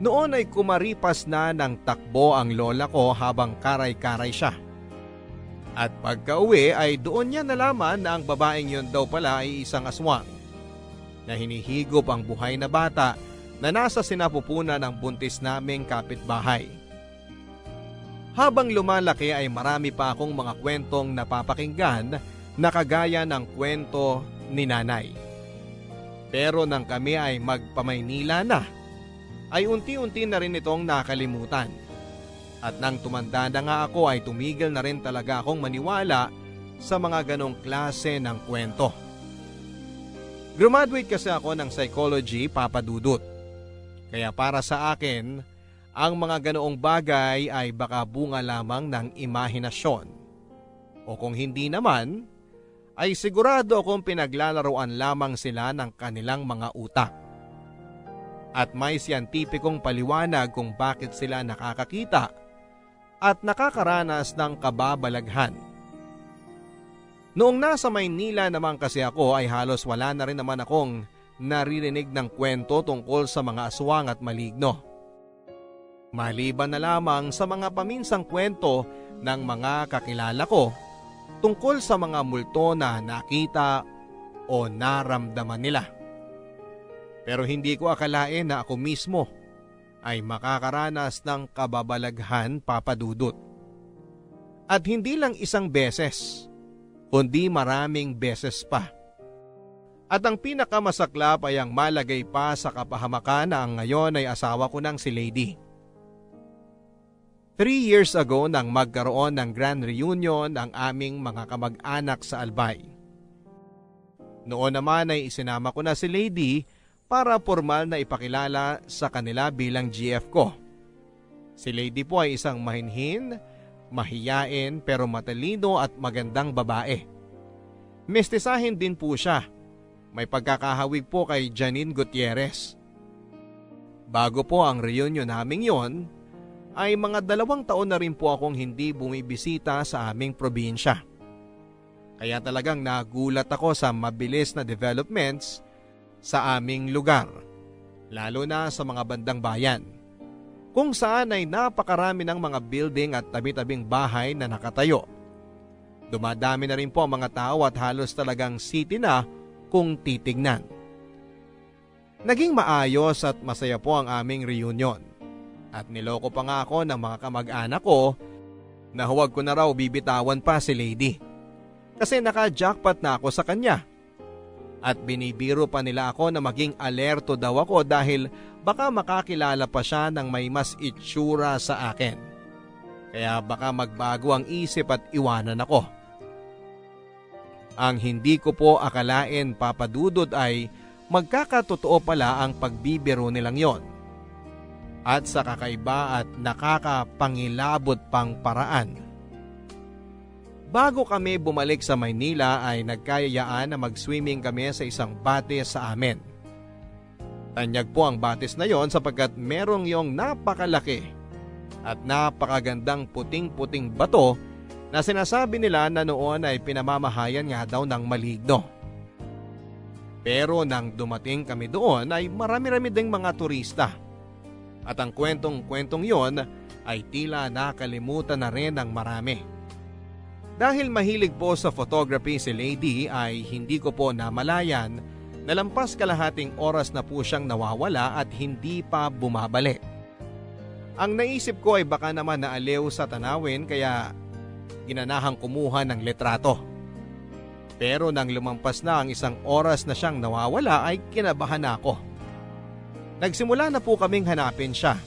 Noon ay kumaripas na ng takbo ang lola ko habang karay-karay siya. At pagka-uwi ay doon niya nalaman na ang babaeng yon daw pala ay isang aswang na hinihigop ang buhay na bata na nasa sinapupunan ng buntis naming kapitbahay. Habang lumalaki ay marami pa akong mga kwentong napapakinggan na kagaya ng kwento ni nanay. Pero nang kami ay magpamaynila na, ay unti-unti na rin itong nakalimutan. At nang tumanda na nga ako ay tumigil na rin talaga akong maniwala sa mga ganong klase ng kwento. Graduate kasi ako ng psychology, Papa Dudut. Kaya para sa akin, ang mga ganoong bagay ay baka bunga lamang ng imahinasyon. O kung hindi naman, ay sigurado akong pinaglalaruan lamang sila ng kanilang mga utak. At may siyentipikong paliwanag kung bakit sila nakakakita at nakakaranas ng kababalaghan. Noong nasa Maynila naman kasi ako ay halos wala na rin naman akong naririnig ng kwento tungkol sa mga aswang at maligno. Maliban na lamang sa mga paminsang kwento ng mga kakilala ko tungkol sa mga multo na nakita o naramdaman nila. Pero hindi ko akalain na ako mismo ay makakaranas ng kababalaghan, Papa Dudut. At hindi lang isang beses, kundi maraming beses pa. At ang pinakamasaklap ay ang malagay pa sa kapahamakan na ang ngayon ay asawa ko ng si Lady. 3 years ago nang magkaroon ng grand reunion ang aming mga kamag-anak sa Albay. Noon naman ay isinama ko na si Lady para formal na ipakilala sa kanila bilang GF ko. Si Lady po ay isang mahinhin, mahiyain pero matalino at magandang babae. Mestizahin din po siya. May pagkakahawig po kay Janine Gutierrez. Bago po ang reunion naming yon, ay mga 2 taon na rin po akong hindi bumibisita sa aming probinsya. Kaya talagang nagulat ako sa mabilis na developments sa aming lugar, lalo na sa mga bandang bayan, kung saan ay napakarami ng mga building at tabi-tabing bahay na nakatayo. Dumadami na rin po ang mga tao at halos talagang city na kung titignan. Naging maayos at masaya po ang aming reunion. At niloko pa nga ako ng mga kamag-anak ko na huwag ko na raw bibitawan pa si Lady. Kasi naka-jackpot na ako sa kanya. At binibiro pa nila ako na maging alerto daw ako dahil baka makakilala pa siya ng may mas itsura sa akin. Kaya baka magbago ang isip at iwanan ako. Ang hindi ko po akalain, Papa Dudut, ay magkakatotoo pala ang pagbibiro nilang yon. At sa kakaiba at nakakapangilabot pang paraan. Bago kami bumalik sa Maynila ay nagkayayaan na mag-swimming kami sa isang batis sa amin. Tanyag po ang batis na yon sapagkat merong yung napakalaki at napakagandang puting-puting bato na sinasabi nila na noon ay pinamamahayan nga daw ng maligno. Pero nang dumating kami doon ay marami-rami ding mga turista. At ang kwentong-kwentong yon ay tila nakalimutan na rin ng marami. Dahil mahilig po sa photography si Lady ay hindi ko po namalayan na lampas kalahating oras na po siyang nawawala at hindi pa bumabalik. Ang naisip ko ay baka naman naaliw sa tanawin kaya ginanahang kumuha ng litrato. Pero nang lumampas na ang 1 oras na siyang nawawala ay kinabahan ako. Nagsimula na po kaming hanapin siya.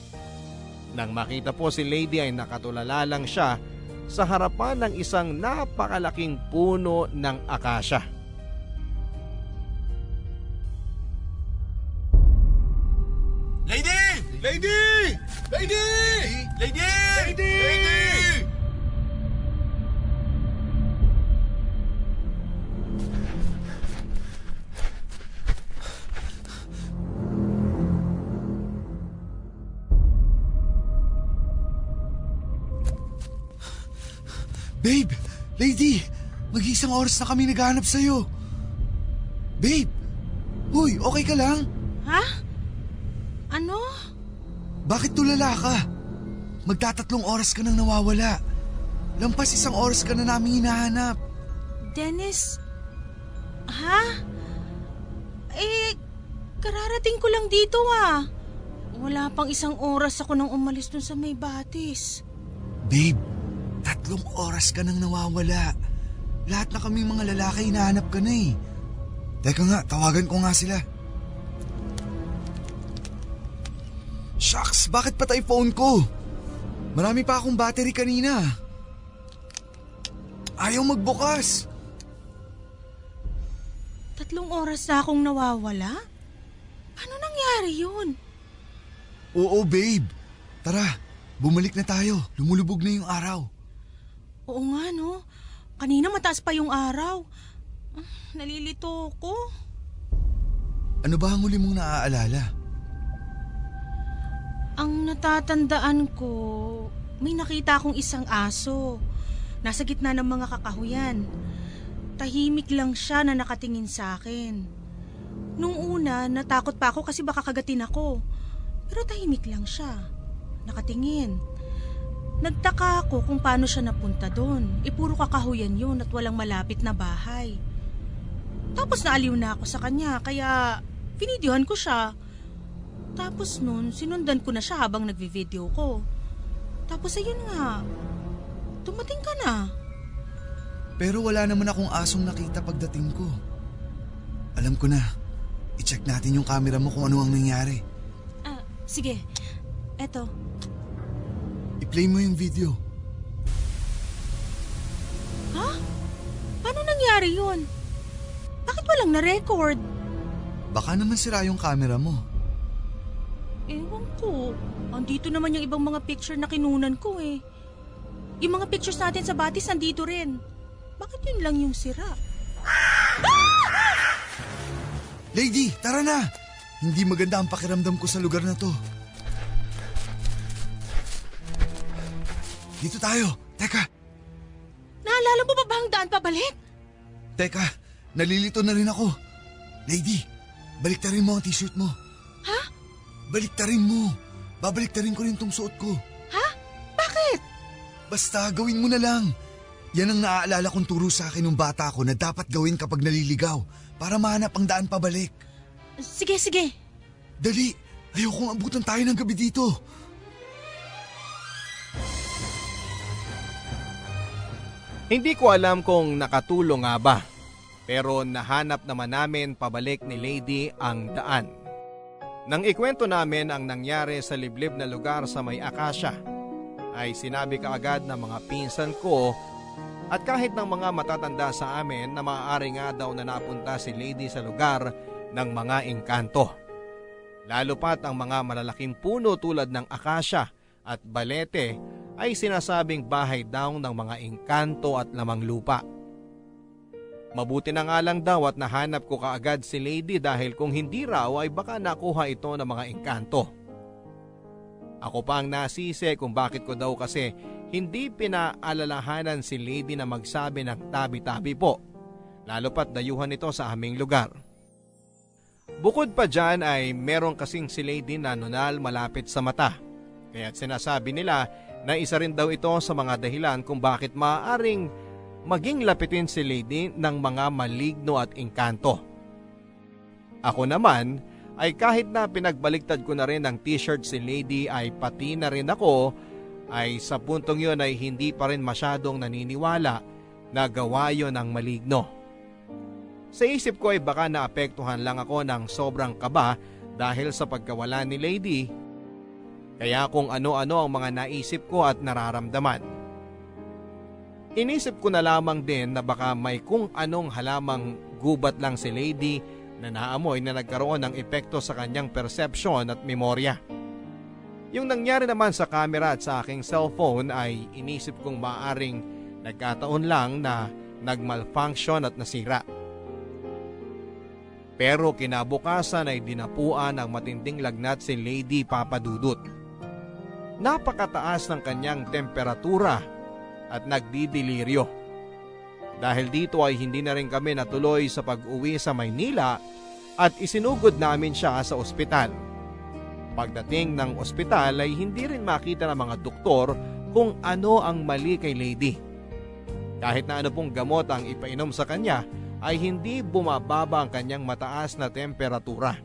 Nang makita po si Lady ay nakatulala lang siya sa harapan ng isang napakalaking puno ng akasya. Lady! Lady! Lady! Lady! Lady! Babe! Lady! Mag-1 oras na kami naghahanap sa'yo. Babe! Uy, okay ka lang? Ha? Ano? Bakit tulala ka? Magta3 oras ka nang nawawala. Lampas 1 oras ka na namin hinahanap. Dennis? Ha? Kararating ko lang dito ah. Wala pang 1 oras ako nang umalis dun sa may batis. Babe, 3 oras ka nang nawawala. Lahat na kaming mga lalaki hinahanap ka na eh. Teka nga, tawagan ko nga sila. Shucks, bakit patay phone ko? Marami pa akong battery kanina. Ayaw magbukas. 3 oras na akong nawawala? Paano nangyari yun? Oo, babe. Tara, bumalik na tayo. Lumulubog na yung araw. Oo nga no. Kanina mataas pa yung araw. Nalilito ko. Ano ba ang huli mong naaalala? Ang natatandaan ko, may nakita akong isang aso. Nasa gitna ng mga kakahuyan. Tahimik lang siya na nakatingin sa akin. Nung una, natakot pa ako kasi baka kagatin ako. Pero tahimik lang siya. Nakatingin. Nagtaka ako kung paano siya napunta doon. Puro kakahuyan yun at walang malapit na bahay. Tapos naaliw na ako sa kanya kaya pinidyohan ko siya. Tapos nun, sinundan ko na siya habang nagvi-video ko. Tapos ayun nga, dumating ka na. Pero wala naman akong asong nakita pagdating ko. Alam ko na. I-check natin yung camera mo kung ano ang nangyari. Sige. Eto. I-play mo yung video. Ha? Paano nangyari yun? Bakit walang na-record? Baka naman sira yung camera mo. Ewan ko. Andito naman yung ibang mga picture na kinunan ko eh. Yung mga pictures natin sa batis nandito rin. Bakit yun lang yung sira? Lady, tara na! Hindi maganda ang pakiramdam ko sa lugar na to. Dito tayo. Teka. Naalala mo ba ang daan pabalik? Teka, nalilito na rin ako. Lady, baliktarin mo ang t-shirt mo. Ha? Baliktarin mo. Babaliktarin ko rin tong suot ko. Ha? Bakit? Basta gawin mo na lang. Yan ang naaalala kong turo sa akin ng bata ko na dapat gawin kapag naliligaw para mahanap ang daan pabalik. Sige, sige. Dali, ayokong abutan tayo ng gabi dito. Hindi ko alam kung nakatulong nga ba, pero nahanap naman namin pabalik ni Lady ang daan. Nang ikwento namin ang nangyari sa liblib na lugar sa may Akasya, ay sinabi kaagad ng mga pinsan ko at kahit ng mga matatanda sa amin na maaari nga daw na napunta si Lady sa lugar ng mga engkanto. Lalo pat ang mga malalaking puno tulad ng Akasya at Balete ay sinasabing bahay daw ng mga engkanto at lamang lupa. Mabuti na nga lang daw at nahanap ko kaagad si Lady dahil kung hindi raw ay baka nakuha ito ng mga engkanto. Ako pa ang nasisi kung bakit ko daw kasi hindi pinaalalahanan si Lady na magsabi ng tabi-tabi po, lalo pat dayuhan ito sa aming lugar. Bukod pa dyan ay meron kasing si Lady na nunal malapit sa mata, kaya't sinasabi nila na isa rin daw ito sa mga dahilan kung bakit maaaring maging lapitin si Lady ng mga maligno at engkanto. Ako naman ay kahit na pinagbaliktad ko na rin ang t-shirt si Lady ay pati na rin ako ay sa puntong yun ay hindi pa rin masyadong naniniwala na gawa yun ng maligno. Sa isip ko ay baka naapektuhan lang ako ng sobrang kaba dahil sa pagkawala ni Lady. Kaya kung ano-ano ang mga naisip ko at nararamdaman. Inisip ko na lamang din na baka may kung anong halamang gubat lang si Lady na naamoy na nagkaroon ng epekto sa kanyang perception at memorya. Yung nangyari naman sa camera at sa aking cellphone ay inisip kong maaaring nagkataon lang na nagmalfunction at nasira. Pero kinabukasan ay dinapuan ng matinding lagnat si Lady Papadudut. Napakataas ng kanyang temperatura at nagdidiliryo. Dahil dito ay hindi na rin kami natuloy sa pag-uwi sa Maynila at isinugod namin siya sa ospital. Pagdating ng ospital ay hindi rin makita ng mga doktor kung ano ang mali kay Lady. Kahit na ano pong gamot ang ipainom sa kanya ay hindi bumababa ang kanyang mataas na temperatura.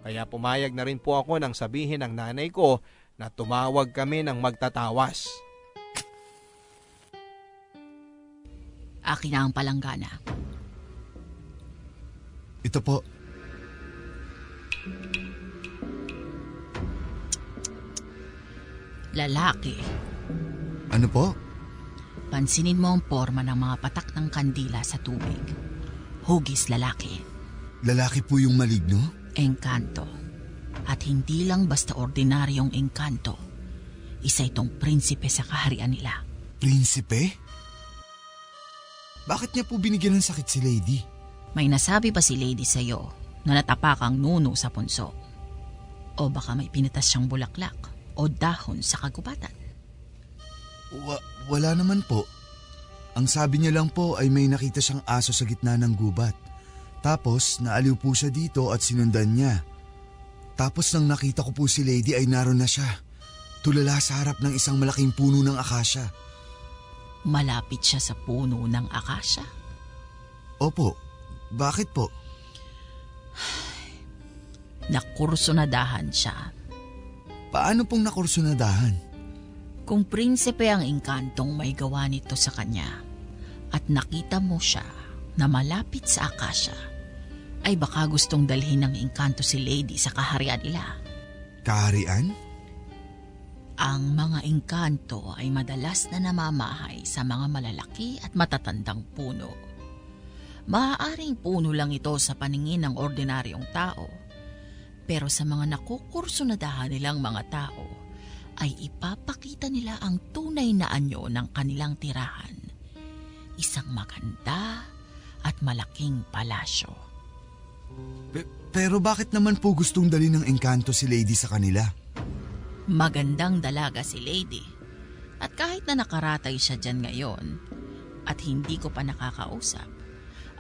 Kaya pumayag na rin po ako nang sabihin ng nanay ko na tumawag kami ng magtatawas. Akin na ang palanggana. Ito po. Lalaki. Ano po? Pansinin mo ang forma ng mga patak ng kandila sa tubig. Hugis lalaki. Lalaki po yung maligno? Engkanto. At hindi lang basta ordinaryong engkanto. Isa itong prinsipe sa kaharian nila. Prinsipe? Bakit niya po binigyan ng sakit si Lady? May nasabi pa si Lady sa'yo na natapakang nuno sa punso. O baka may pinatas siyang bulaklak o dahon sa kagubatan. Wala naman po. Ang sabi niya lang po ay may nakita siyang aso sa gitna ng gubat. Tapos naaliw po siya dito at sinundan niya. Tapos nang nakita ko po si Lady ay naroon na siya. Tulala sa harap ng isang malaking puno ng akasya. Malapit siya sa puno ng akasya? Opo. Bakit po? Nakursunadahan siya. Paano pong nakursunadahan? Kung prinsipe ang engkantong may gawa nito sa kanya at nakita mo siya na malapit sa Akasha, ay baka gustong dalhin ng engkanto si Lady sa kaharian nila. Kaharian? Ang mga engkanto ay madalas na namamahay sa mga malalaki at matatandang puno. Maaaring puno lang ito sa paningin ng ordinaryong tao, pero sa mga nakukursunadahan nilang mga tao, ay ipapakita nila ang tunay na anyo ng kanilang tirahan. Isang maganda at malaking palasyo. Pero bakit naman po gustong dali ng engkanto si Lady sa kanila? Magandang dalaga si Lady. At kahit na nakaratay siya dyan ngayon at hindi ko pa nakakausap,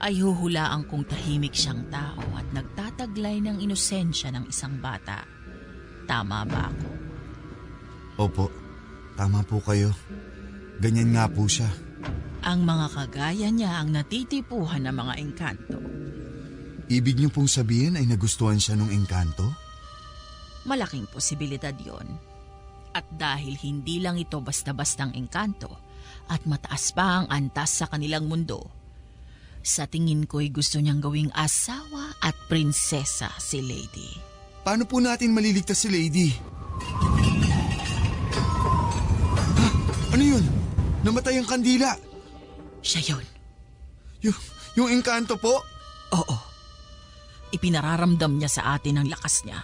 ay huhulaan kong tahimik siyang tao at nagtataglay ng inosensya ng isang bata. Tama ba ako? Opo, tama po kayo. Ganyan nga po siya. Ang mga kagaya niya ang natitipuhan ng mga engkanto. Ibig niyo pong sabihin ay nagustuhan siya ng engkanto? Malaking posibilidad yon. At dahil hindi lang ito basta-bastang engkanto at mataas pa ang antas sa kanilang mundo, sa tingin ko'y gusto niyang gawing asawa at prinsesa si Lady. Paano po natin maliligtas si Lady? Ano yun? Namatay ang kandila. Siya yun. Yung engkanto po? Oo. Ipinararamdam niya sa atin ang lakas niya.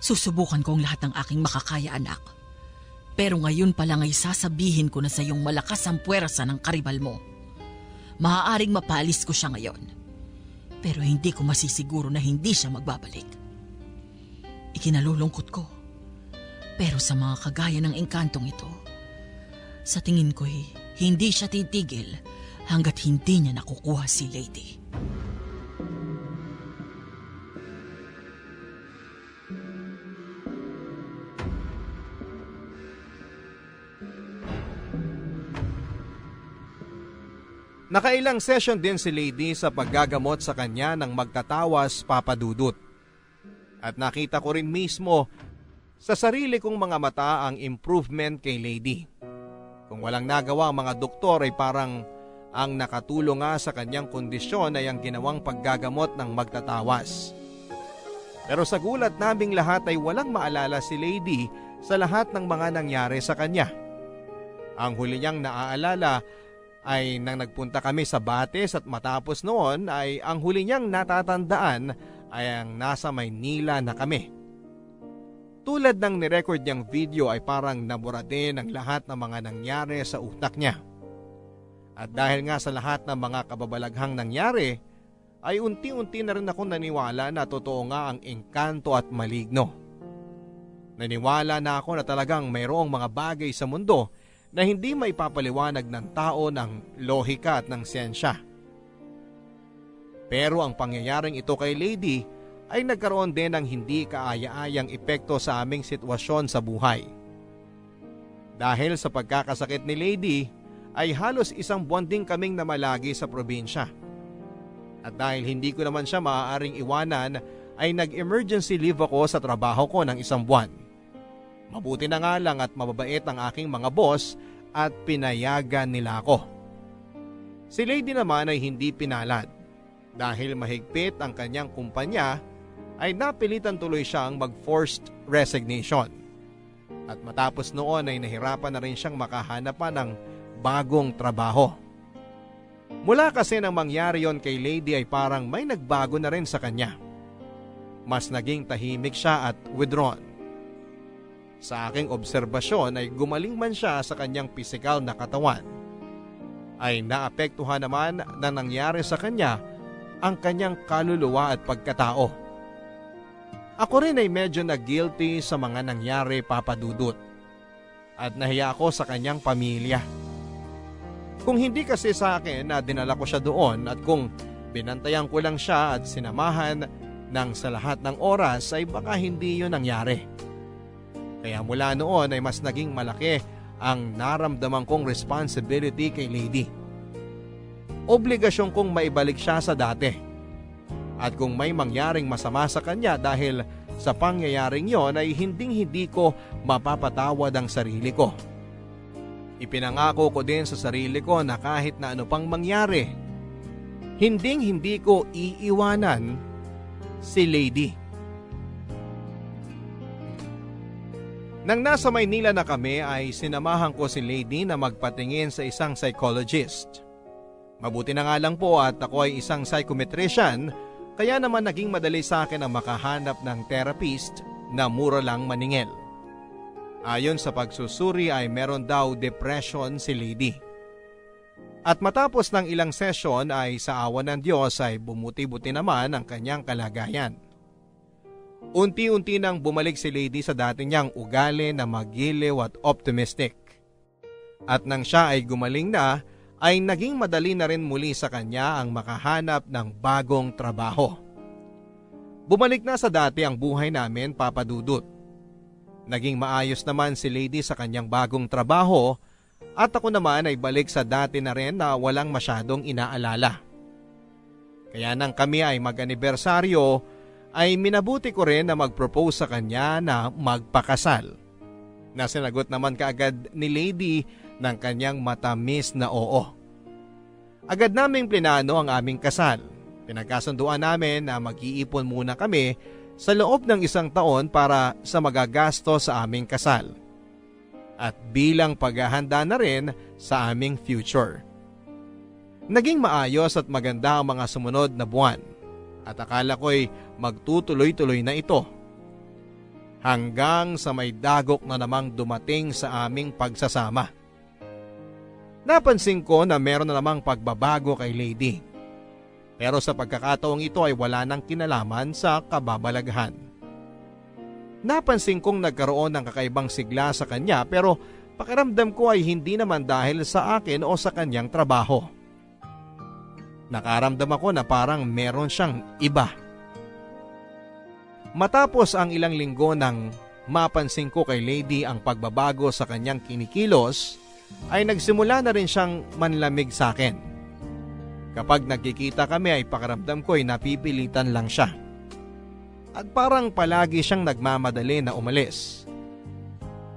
Susubukan ko ang lahat ng aking makakaya, anak. Pero ngayon pa lang ay sasabihin ko na sa iyong malakas ang puwersa ng karibal mo. Maaaring mapalis ko siya ngayon. Pero hindi ko masisiguro na hindi siya magbabalik. Ikinalulungkot ko. Pero sa mga kagaya ng engkantong ito, sa tingin ko'y hindi siya titigil hanggat hindi niya nakukuha si Lady. Nakailang session din si Lady sa paggagamot sa kanya ng magtatawas papadudot. At nakita ko rin mismo sa sarili kong mga mata ang improvement kay Lady. Kung walang nagawa ang mga doktor ay parang ang nakatulong nga sa kanyang kondisyon ay ang ginawang paggagamot ng magtatawas. Pero sa gulat naming lahat ay walang maalala si Lady sa lahat ng mga nangyari sa kanya. Ang huli niyang naaalala ay nang nagpunta kami sa Bates at matapos noon ay ang huli niyang natatandaan ay ang nasa Maynila na kami. Tulad ng nirecord niyang video ay parang nabura din ang lahat ng mga nangyari sa utak niya. At dahil nga sa lahat ng mga kababalaghang nangyari, ay unti-unti na rin ako naniwala na totoo nga ang engkanto at maligno. Naniwala na ako na talagang mayroong mga bagay sa mundo na hindi maipapaliwanag ng tao ng lohika at ng siyensya. Pero ang pangyayaring ito kay Lady ay nagkaroon din ng hindi kaaya-ayang epekto sa aming sitwasyon sa buhay. Dahil sa pagkakasakit ni Lady ay halos 1 buwan din kaming namalagi sa probinsya. At dahil hindi ko naman siya maaaring iwanan ay nag-emergency leave ako sa trabaho ko ng 1 buwan. Mabuti na nga lang at mababait ang aking mga boss at pinayagan nila ako. Si Lady naman ay hindi pinalad. Dahil mahigpit ang kanyang kumpanya ay napilitan tuloy siyang mag-forced resignation. At matapos noon ay nahirapan na rin siyang makahanap pa ng bagong trabaho. Mula kasi nang mangyari yon kay Lady ay parang may nagbago na rin sa kanya. Mas naging tahimik siya at withdrawn. Sa aking obserbasyon ay gumaling man siya sa kanyang pisikal na katawan. Ay naapektuhan naman na nangyari sa kanya ang kanyang kaluluwa at pagkatao. Ako rin ay medyo na-guilty sa mga nangyari, Papa Dudut. At nahiya ako sa kanyang pamilya. Kung hindi kasi sa akin na dinala ko siya doon at kung binantayan ko lang siya at sinamahan ng sa lahat ng oras ay baka hindi yun nangyari. Kaya mula noon ay mas naging malaki ang naramdaman kong responsibility kay Lady. Obligasyon kong maibalik siya sa dati. At kung may mangyaring masama sa kanya dahil sa pangyayaring yon ay hindi ko mapapatawad ang sarili ko. Ipinangako ko din sa sarili ko na kahit na ano pang mangyari, hindi ko iiwanan si Lady. Nang nasa Maynila na kami ay sinamahan ko si Lady na magpatingin sa isang psychologist. Mabuti na nga lang po at ako ay isang psychometrician, kaya naman naging madali sa akin ang makahanap ng therapist na mura lang maningil. Ayon sa pagsusuri ay meron daw depression si Lady. At matapos ng ilang session ay sa awa ng Diyos ay bumuti-buti naman ang kanyang kalagayan. Unti-unti nang bumalik si Lady sa dati niyang ugali na magiliw at optimistic. At nang siya ay gumaling na, ay naging madali na rin muli sa kanya ang makahanap ng bagong trabaho. Bumalik na sa dati ang buhay namin, Papa Dudut. Naging maayos naman si Lady sa kanyang bagong trabaho at ako naman ay balik sa dati na rin na walang masyadong inaalala. Kaya nang kami ay mag-anibersaryo, ay minabuti ko rin na mag-propose sa kanya na magpakasal. Nasinagot naman kaagad ni Lady ng kanyang matamis na oo. Agad naming plinano ang aming kasal. Pinagkasunduan namin na mag-iipon muna kami sa loob ng 1 taon para sa magagasto sa aming kasal. At bilang paghahanda na rin sa aming future. Naging maayos at maganda ang mga sumunod na buwan. At akala ko'y magtutuloy-tuloy na ito. Hanggang sa may dagok na namang dumating sa aming pagsasama. Napansin ko na meron na namang pagbabago kay Lady. Pero sa pagkakataong ito ay wala nang kinalaman sa kababalaghan. Napansin kong nagkaroon ng kakaibang sigla sa kanya pero pakiramdam ko ay hindi naman dahil sa akin o sa kanyang trabaho. Nakaramdam ako na parang meron siyang iba. Matapos ang ilang linggo nang mapansin ko kay Lady ang pagbabago sa kanyang kinikilos, ay nagsimula na rin siyang manlamig sa akin. Kapag nagkikita kami ay pakiramdam ko ay napipilitan lang siya. At parang palagi siyang nagmamadali na umalis.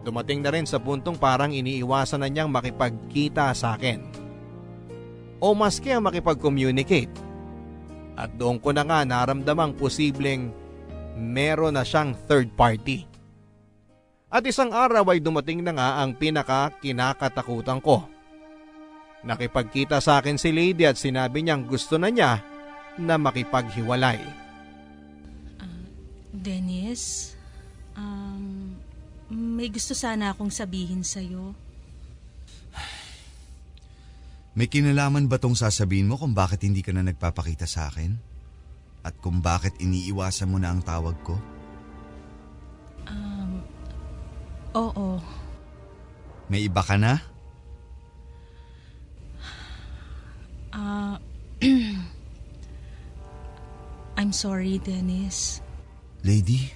Dumating na rin sa puntong parang iniiwasan na niyang makipagkita sa akin. O maski ang makipag-communicate. At doon ko na nga naramdamang posibleng meron na siyang third party. At isang araw ay dumating na nga ang pinaka-kinakatakutan ko. Nakipagkita sa akin si Lady at sinabi niyang gusto na niya na makipaghiwalay. Dennis, may gusto sana akong sabihin sa'yo. May kinalaman ba tong sasabihin mo kung bakit hindi ka na nagpapakita sa akin? At kung bakit iniiwasan mo na ang tawag ko? Oo. May iba ka na? I'm sorry, Dennis. Lady,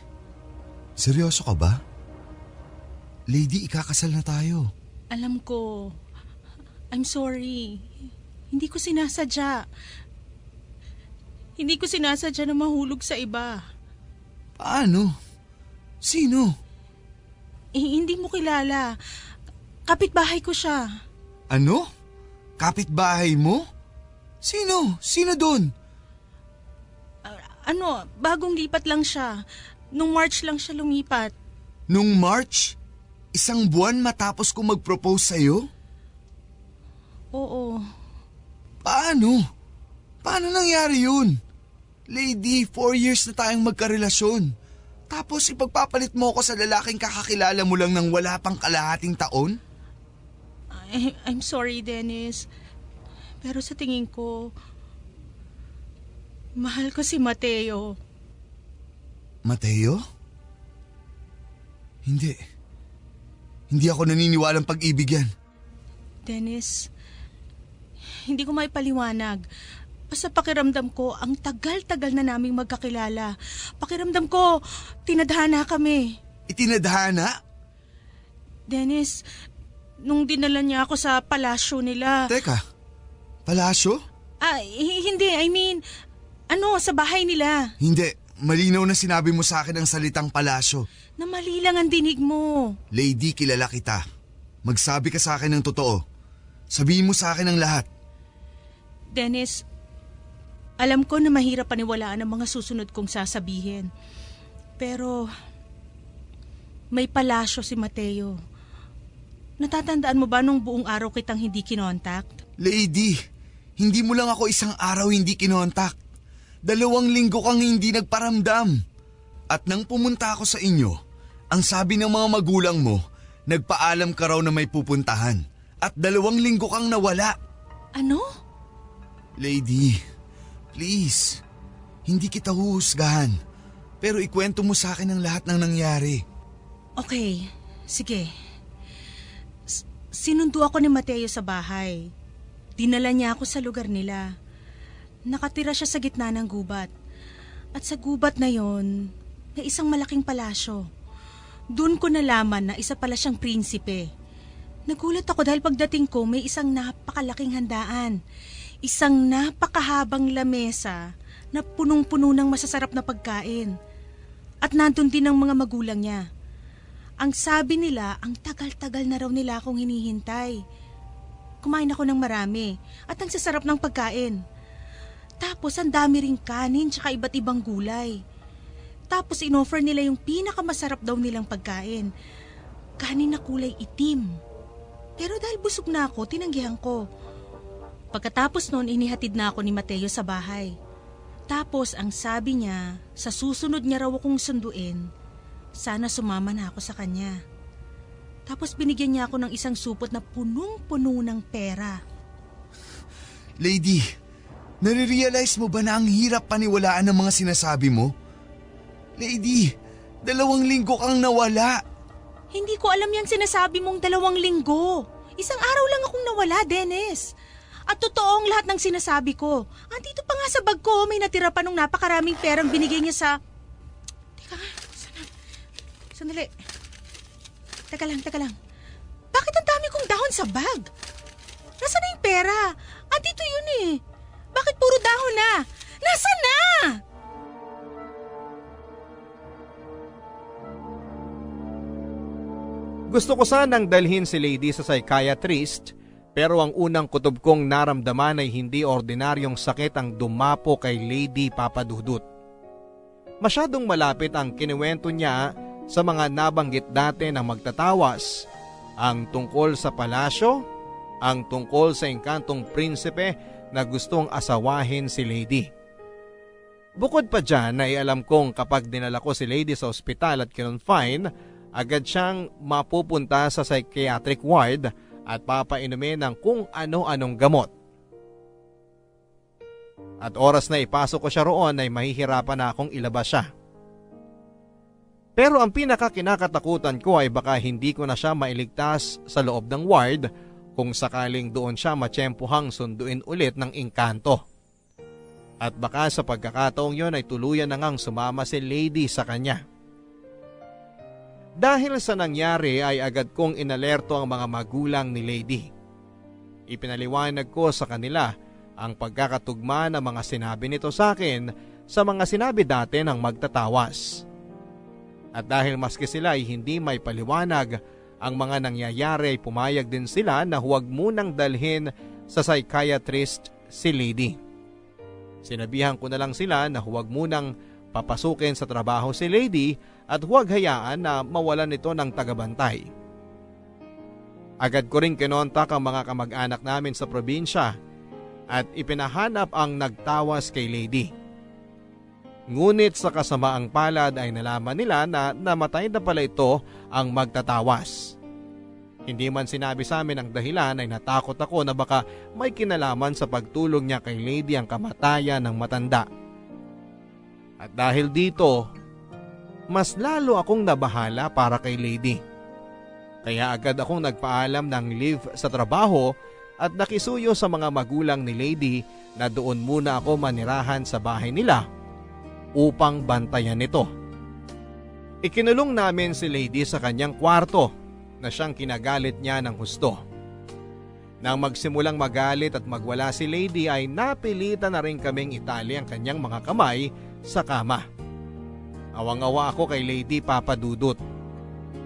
seryoso ka ba? Lady, ikakasal na tayo. Alam ko. I'm sorry. Hindi ko sinasadya. Hindi ko sinasadya na mahulog sa iba. Paano? Sino? Hindi mo kilala. Kapitbahay ko siya. Ano? Kapitbahay mo? Sino? Sino doon? Bagong lipat lang siya. Nung March lang siya lumipat. Nung March? 1 buwan matapos ko mag-propose sa'yo? Oo. Paano? Paano nangyari yun? Lady, 4 years na tayong magkarelasyon. Tapos ipagpapalit mo ako sa lalaking kakakilala mo lang ng wala pang kalahating taon? I'm sorry, Dennis. Pero sa tingin ko, mahal ko si Mateo. Mateo? Hindi. Hindi ako naniniwalang pag-ibig yan. Dennis, hindi ko maipaliwanag. Basta pakiramdam ko, ang tagal-tagal na naming magkakilala. Pakiramdam ko, tinadhana kami. Itinadhana? Dennis, nung dinala niya ako sa palasyo nila. Teka, palasyo? Hindi, I mean, Ano, sa bahay nila? Hindi, malinaw na sinabi mo sa akin ang salitang palasyo. Na mali lang ang dinig mo. Lady, kilala kita. Magsabi ka sa akin ng totoo. Sabihin mo sa akin ang lahat. Dennis, alam ko na mahirap paniwalaan ang mga susunod kong sasabihin. Pero may palasyo si Mateo. Natatandaan mo ba nung buong araw kitang hindi kinontak? Lady, hindi mo lang ako isang araw hindi kinontak. 2 linggo kang hindi nagparamdam. At nang pumunta ako sa inyo, ang sabi ng mga magulang mo, nagpaalam ka raw na may pupuntahan. At 2 linggo kang nawala. Ano? Lady, please, hindi kita huhusgahan. Pero ikwento mo sa akin ang lahat ng nangyari. Okay, sige. Sinundo ako ni Mateo sa bahay. Dinala niya ako sa lugar nila. Nakatira siya sa gitna ng gubat. At sa gubat na yon, may isang malaking palasyo. Doon ko nalaman na isa pala siyang prinsipe. Nagulat ako dahil pagdating ko may isang napakalaking handaan. Isang napakahabang lamesa na punong-puno ng masasarap na pagkain. At nandun din ang mga magulang niya. Ang sabi nila, ang tagal-tagal na raw nila akong hinihintay. Kumain ako ng marami at ang sasarap ng pagkain. Tapos ang dami ring kanin tsaka iba't ibang gulay. Tapos inoffer nila yung pinakamasarap daw nilang pagkain. Kanin na kulay itim. Pero dahil busog na ako, tinanggihan ko. Pagkatapos noon, inihatid na ako ni Mateo sa bahay. Tapos ang sabi niya, sa susunod niya raw akong sunduin, sana sumama na ako sa kanya. Tapos binigyan niya ako ng isang supot na punong-puno ng pera. Lady, nare-realize mo ba na ang hirap paniwalaan ng mga sinasabi mo? Lady, 2 linggo kang nawala. Hindi ko alam yung sinasabi mong 2 linggo. Isang araw lang akong nawala, Dennis. At totoo ang lahat ng sinasabi ko. Andito pa nga sa bag ko, may natira pa nung napakaraming perang binigay niya sa... Teka nga, sandali. Teka lang. Bakit ang dami kong dahon sa bag? Nasaan na yung pera? Andito yun eh. Bakit puro dahon na? Nasaan na? Gusto ko sanang dalhin si Lady sa psychiatrist, pero ang unang kutob kong naramdaman ay hindi ordinaryong sakit ang dumapo kay Lady Papadudut. Masyadong malapit ang kinuwento niya sa mga nabanggit dati ng magtatawas, ang tungkol sa palasyo, ang tungkol sa engkantong prinsipe na gustong asawahin si Lady. Bukod pa dyan ay alam kong kapag dinala ko si Lady sa ospital at kinonfine, agad siyang mapupunta sa psychiatric ward at papainumin ng kung ano-anong gamot. At oras na ipasok ko siya roon ay mahihirapan na akong ilabas siya. Pero ang pinakakinakatakutan ko ay baka hindi ko na siya mailigtas sa loob ng ward kung sakaling doon siya matsyempohang sunduin ulit ng engkanto. At baka sa pagkakataong yon ay tuluyan na ngang sumama si Lady sa kanya. Dahil sa nangyari ay agad kong inalerto ang mga magulang ni Lady. Ipinaliwanag ko sa kanila ang pagkakatugma ng mga sinabi nito sa akin sa mga sinabi dati ng magtatawas. At dahil maski sila ay hindi may paliwanag ang mga nangyayari ay pumayag din sila na huwag munang dalhin sa psychiatrist si Lady. Sinabihan ko na lang sila na huwag munang papasukin sa trabaho si Lady at huwag hayaan na mawalan ito ng tagabantay. Agad ko rin kinontak ang mga kamag-anak namin sa probinsya at ipinahanap ang nagtawas kay Lady. Ngunit sa kasamaang palad ay nalaman nila na namatay na pala ito ang magtatawas. Hindi man sinabi sa amin ang dahilan ay natakot ako na baka may kinalaman sa pagtulong niya kay Lady ang kamatayan ng matanda. At dahil dito, mas lalo akong nabahala para kay Lady. Kaya agad akong nagpaalam ng leave sa trabaho at nakisuyo sa mga magulang ni Lady na doon muna ako manirahan sa bahay nila upang bantayan ito. Ikinulong namin si Lady sa kanyang kwarto na siyang kinagalit niya ng husto. Nang magsimulang magalit at magwala si Lady ay napilitan na rin kaming itali ang kanyang mga kamay sa kama. Awang-awa ako kay Lady Papa Dudut.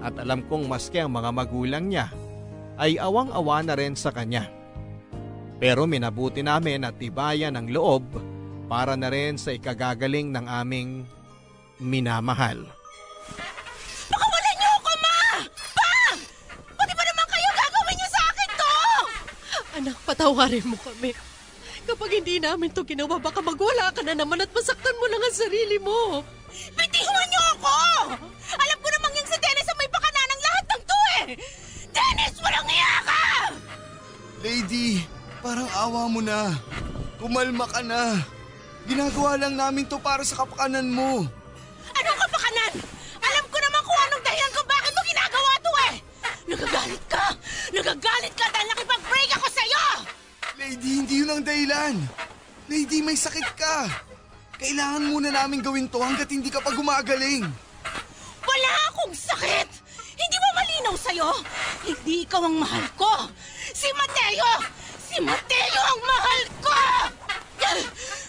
At alam kong maski ang mga magulang niya ay awang-awa na rin sa kanya. Pero minabuti namin at tibayan ang loob para na rin sa ikagagaling ng aming minamahal. Pakawalan niyo ako, Ma! Pa! Pati ba naman kayo gagawin niyo sa akin to? Anak, patawarin mo kami. Kapag hindi namin to ginawa, baka magwala ka na naman at masaktan mo lang ang sarili mo. Bitiwan niyo ako! Alam ko namang yung si Dennis ang may pakana ng lahat ng to eh! Dennis, walang iya ka! Lady, parang awa mo na. Kumalma ka na. Ginagawa lang namin to para sa kapakanan mo. Anong kapakanan? Alam ko naman kung anong dahilan kung bakit mo ginagawa to eh! Nagagalit ka! Nagagalit ka dahil nakipag-break ako sa'yo! Lady, hindi yun ang dahilan. Lady, may sakit ka. Kailangan muna namin gawin to hanggat hindi ka pa gumagaling. Wala akong sakit! Hindi ba malinaw sa'yo? Hindi ikaw ang mahal ko! Si Mateo! Si Mateo ang mahal ko!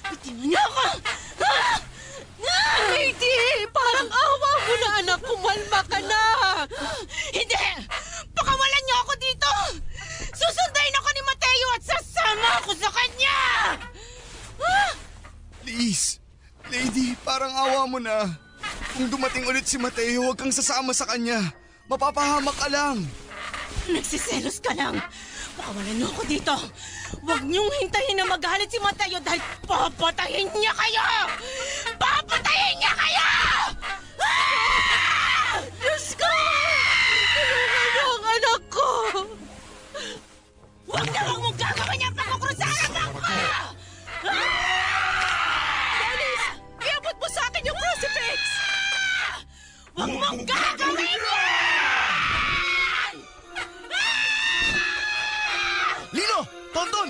Bitiwan niyo ako! Lady, parang awa mo na anak, kumalma ka na. Hindi! Pakawalan niyo ako dito! Susundayin ako ni Mateo at sasama ako sa kanya! Please, Lady, parang awa mo na. Kung dumating ulit si Mateo, huwag kang sasama sa kanya. Mapapahamak ka lang. Nagsiselos ka lang. Pakawalan niyo ako dito. Huwag niyong hintayin na magalit si Mateo dahil papatayin niya kayo! Papatayin niya kayo! Diyos ko! Tulungan niyo ang anak ko! Huwag na huwag mong gagawin niya pagkukrusahan ako! Dennis, iabot mo sa akin yung crucifix! Huwag mong gagawin yan! Lino! Tonton!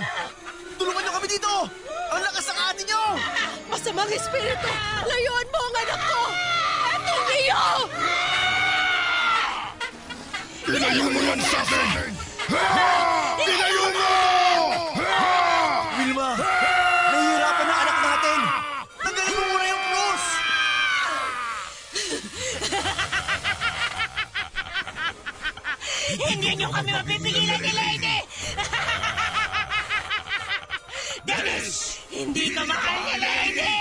Tulungan niyo kami dito! Ang lakas ng ate niyo! Masamang espiritu! Layuan mo ang anak ko! Eto, Leo! Ilayo mo yan sa akin! Ilayo mo! Wilma! Nahihirapan ang anak natin! Tanggalin mo muna yung cross! Hindi niyo kami mapipigilan ni Lady! Dennis! Hindi ka mahal ni Lady!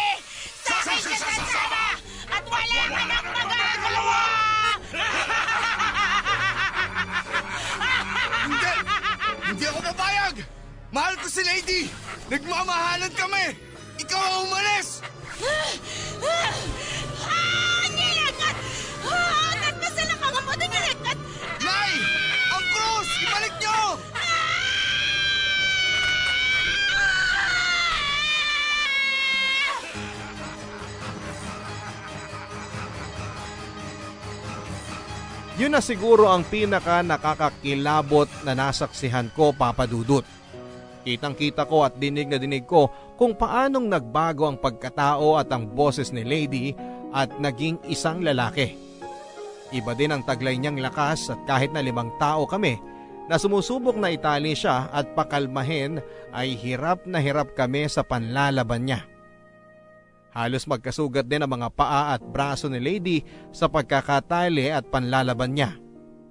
Sa akin siya sasama! At wala ka nang magagawa! Hindi! Hindi ako papayag! Mahal ko si Lady! Nagmamahalan kami! Ikaw ang umalis! Nilagat! Nagpasal ang mga mo nilagat! Nay! Ang cross! Ibalik niyo! Yun na siguro ang pinaka nakakakilabot na nasaksihan ko, Papa Dudut. Kitang-kita ko at dinig na dinig ko kung paanong nagbago ang pagkatao at ang boses ni Lady at naging isang lalaki. Iba din ang taglay niyang lakas at kahit na 5 tao kami na sumusubok na itali siya at pakalmahin ay hirap na hirap kami sa panlalaban niya. Halos magkasugat din ang mga paa at braso ni Lady sa pagkakatali at panlalaban niya.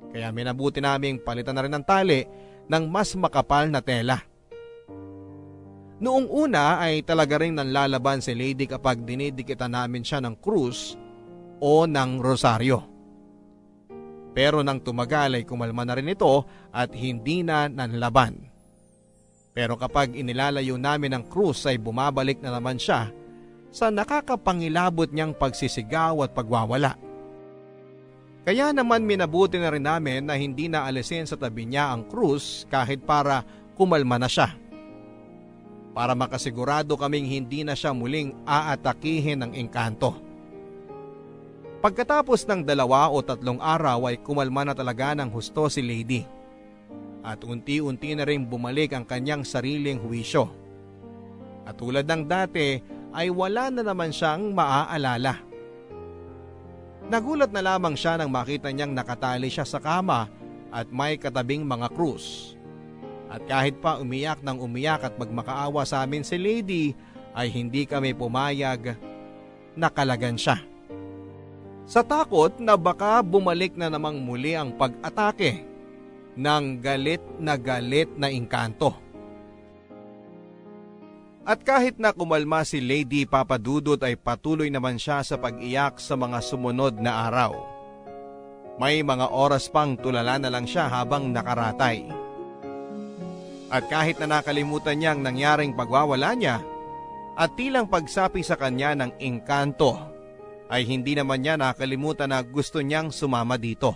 Kaya minabuti naming palitan na rin ng tali ng mas makapal na tela. Noong una ay talaga rin nanlalaban si Lady kapag dinidikitan namin siya ng krus o ng rosaryo. Pero nang tumagal ay kumalma na rin ito at hindi na nanlaban. Pero kapag inilalayo namin ang krus ay bumabalik na naman siya sa nakakapangilabot niyang pagsisigaw at pagwawala. Kaya naman minabuti na rin namin na hindi na alisin sa tabi niya ang krus kahit para kumalma na siya. Para makasigurado kaming hindi na siya muling aatakihin ng engkanto. Pagkatapos ng 2 o 3 araw ay kumalma na talaga ng husto si Lady. At unti-unti na rin bumalik ang kanyang sariling huwisyo. At tulad ng dati ay wala na naman siyang maaalala. Nagulat na lamang siya nang makita niyang nakatali siya sa kama at may katabing mga krus. At kahit pa umiyak ng umiyak at magmakaawa sa amin si Lady, ay hindi kami pumayag na kalagan siya. Sa takot na baka bumalik na namang muli ang pag-atake ng galit na engkanto. At kahit na kumalma si Lady Papa Dudut ay patuloy naman siya sa pag-iyak sa mga sumunod na araw. May mga oras pang tulala na lang siya habang nakaratay. At kahit na nakalimutan niya ang nangyaring pagwawala niya at tilang pagsapi sa kanya ng engkanto, ay hindi naman niya nakalimutan na gusto niyang sumama dito.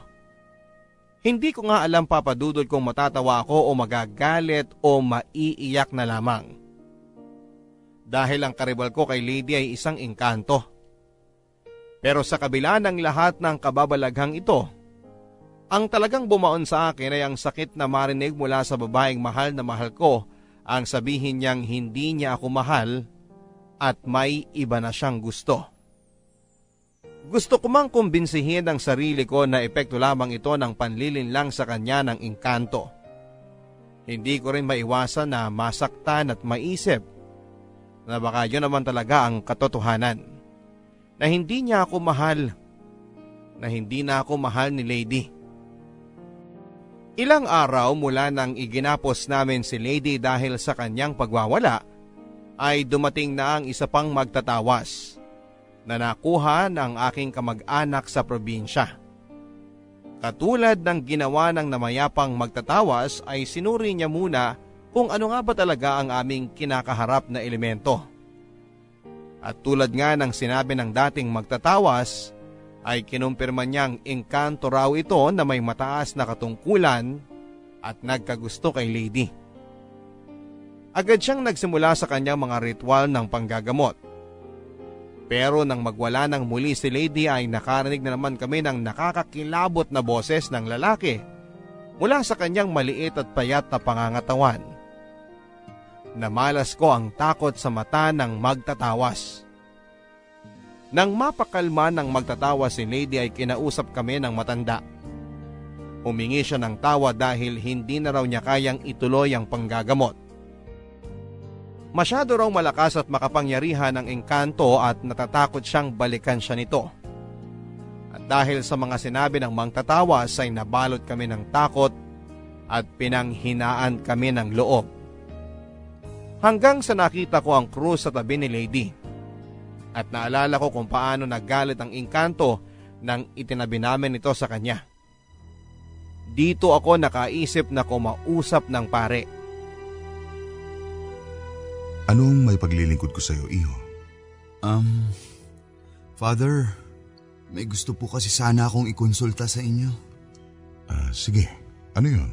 Hindi ko nga alam, Papa Dudut, kung matatawa ako o magagalit o maiiyak na lamang. Dahil ang karibal ko kay Lady ay isang engkanto. Pero sa kabila ng lahat ng kababalaghang ito, ang talagang bumaon sa akin ay ang sakit na marinig mula sa babaeng mahal na mahal ko ang sabihin niyang hindi niya ako mahal at may iba na siyang gusto. Gusto ko mang kumbinsihin ang sarili ko na epekto lamang ito ng panlilinlang sa kanya ng engkanto. Hindi ko rin maiwasan na masaktan at maisip na baka yun naman talaga ang katotohanan. Na hindi niya ako mahal. Na hindi na ako mahal ni Lady. Ilang araw mula nang iginapos namin si Lady dahil sa kanyang pagwawala, ay dumating na ang isa pang magtatawas na nakuha ng aking kamag-anak sa probinsya. Katulad ng ginawa ng namayapang magtatawas ay sinuri niya muna kung ano nga ba talaga ang aming kinakaharap na elemento. At tulad nga ng sinabi ng dating magtatawas, ay kinumpirma niyang engkanto raw ito na may mataas na katungkulan at nagkagusto kay Lady. Agad siyang nagsimula sa kanyang mga ritual ng panggagamot. Pero nang magwala ng muli si Lady ay nakarinig na naman kami ng nakakakilabot na boses ng lalaki mula sa kanyang maliit at payat na pangangatawan. Namalas ko ang takot sa mata ng magtatawas. Nang mapakalma ng magtatawas si Lady ay kinausap kami ng matanda. Humingi siya ng tawa dahil hindi na raw niya kayang ituloy ang panggagamot. Masyado raw malakas at makapangyarihan ang engkanto at natatakot siyang balikan siya nito. At dahil sa mga sinabi ng magtatawas ay nabalot kami ng takot at pinanghinaan kami ng loob. Hanggang sa nakita ko ang krus sa tabi ni Lady. At naalala ko kung paano naggalit ang engkanto nang itinabi namin ito sa kanya. Dito ako nakaisip na kumausap ng pare. Anong may paglilingkod ko sa iyo, iho? Father, may gusto po kasi sana akong ikonsulta sa inyo. Sige, ano yun?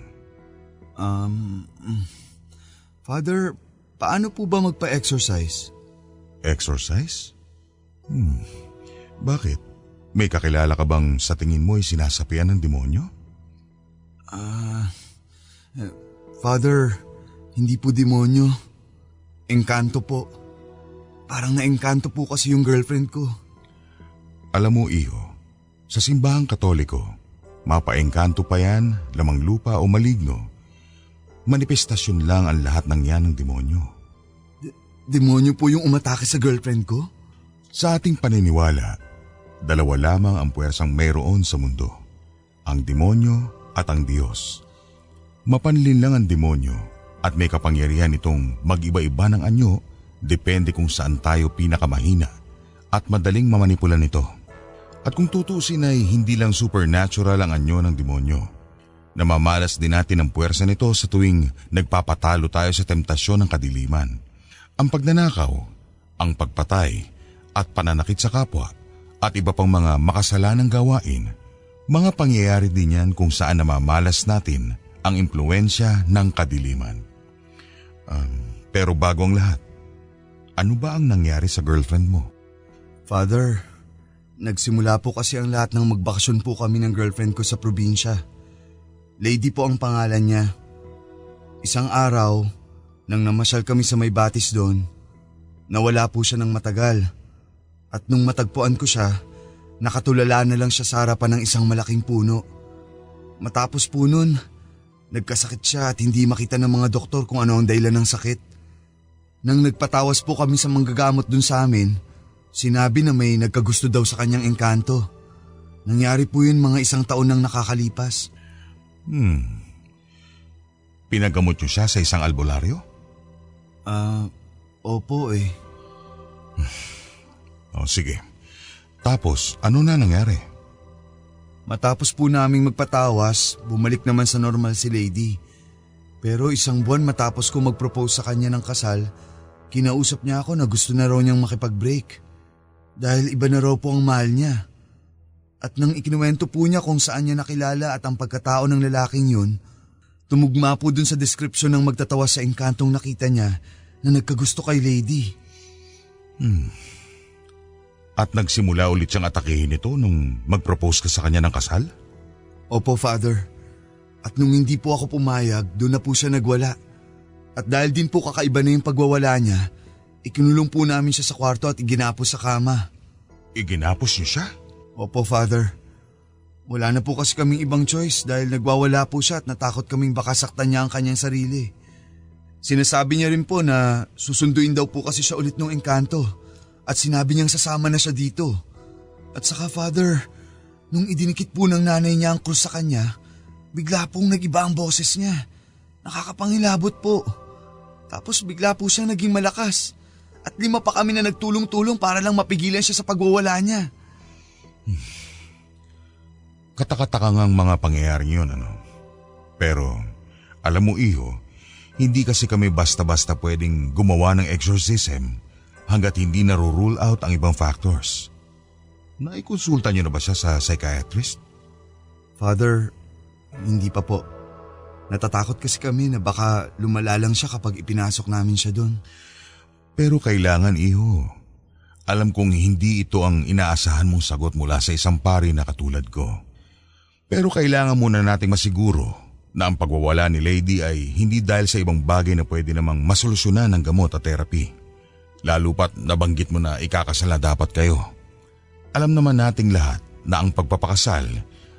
Father, paano po ba magpa-exercise? Exercise? Bakit? May kakilala ka bang sa tingin mo ay sinasapian ng demonyo? Father, hindi po demonyo. Engkanto po. Parang naengkanto po kasi yung girlfriend ko. Alam mo, iho, sa simbahang Katoliko, mapaengkanto pa yan, lamang lupa o maligno. Manifestasyon lang ang lahat ng yan ng demonyo. Demonyo po yung umatake sa girlfriend ko? Sa ating paniniwala, dalawa lamang ang puwersang mayroon sa mundo, ang demonyo at ang Diyos. Mapanlin lang ang demonyo at may kapangyarihan itong mag-iba-iba ng anyo depende kung saan tayo pinakamahina at madaling mamanipulan nito. At kung tutusin ay hindi lang supernatural ang anyo ng demonyo. Namamalas din natin ang puwersa nito sa tuwing nagpapatalo tayo sa temptasyon ng kadiliman. Ang pagnanakaw, ang pagpatay, at pananakit sa kapwa, at iba pang mga makasalanang gawain, mga pangyayari din yan kung saan namamalas natin ang impluensya ng kadiliman. Pero bago ang lahat, ano ba ang nangyari sa girlfriend mo? Father, nagsimula po kasi ang lahat ng magbakasyon po kami ng girlfriend ko sa probinsya. Lady po ang pangalan niya. Isang araw, nang namasyal kami sa may batis doon, nawala po siya ng matagal. At nung matagpuan ko siya, nakatulala na lang siya sa harapan ng isang malaking puno. Matapos po nun, Nagkasakit siya at hindi makita ng mga doktor kung ano ang dahilan ng sakit. Nang nagpatawas po kami sa manggagamot dun sa amin, sinabi na may nagkagusto daw sa kanyang engkanto. Nangyari po yun mga 1 taon nang nakakalipas. Pinagamot niyo siya sa isang albularyo? Opo eh. O sige. Tapos, ano na nangyari? Matapos po naming magpatawas, bumalik naman sa normal si Lady. Pero 1 buwan matapos ko mag-propose sa kanya ng kasal, kinausap niya ako na gusto na raw niyang makipag-break. Dahil iba na raw po ang mahal niya. At nang ikinuwento po niya kung saan niya nakilala at ang pagkatao ng lalaking yun, tumugma po dun sa description ng magtatawas sa engkantong nakita niya na nagkagusto kay Lady. At nagsimula ulit siyang atakihin ito nung mag-propose ka sa kanya ng kasal? Opo, Father. At nung hindi po ako pumayag, doon na po siya nagwala. At dahil din po kakaiba na yung pagwawala niya, ikinulong po namin siya sa kwarto at iginapos sa kama. Iginapos niyo siya? Opo, Father. Wala na po kasi kaming ibang choice dahil nagwawala po siya at natakot kaming baka saktan niya ang kanyang sarili. Sinasabi niya rin po na susunduin daw po kasi siya ulit ng engkanto at sinabi niyang sasama na siya dito. At saka, Father, nung idinikit po ng nanay niya ang krus sa kanya, bigla pong nag-iba ang boses niya. Nakakapangilabot po. Tapos bigla po siyang naging malakas. At 5 pa kami na nagtulong-tulong para lang mapigilan siya sa pagwawala niya. Katakatakang ang mga pangyayaring yun, ano? Pero, alam mo iho, hindi kasi kami basta-basta pwedeng gumawa ng exorcism hanggat hindi na-rule out ang ibang factors. Naikonsulta niyo na ba siya sa psychiatrist? Father, hindi pa po. Natatakot kasi kami na baka lumala lang siya kapag ipinasok namin siya doon. Pero kailangan iho. Alam kong hindi ito ang inaasahan mong sagot mula sa isang pari na katulad ko. Pero kailangan muna nating masiguro na ang pagwawala ni Lady ay hindi dahil sa ibang bagay na pwede namang masolusyonan ng gamot at therapy. Lalo pat nabanggit mo na ikakasal na dapat kayo. Alam naman nating lahat na ang pagpapakasal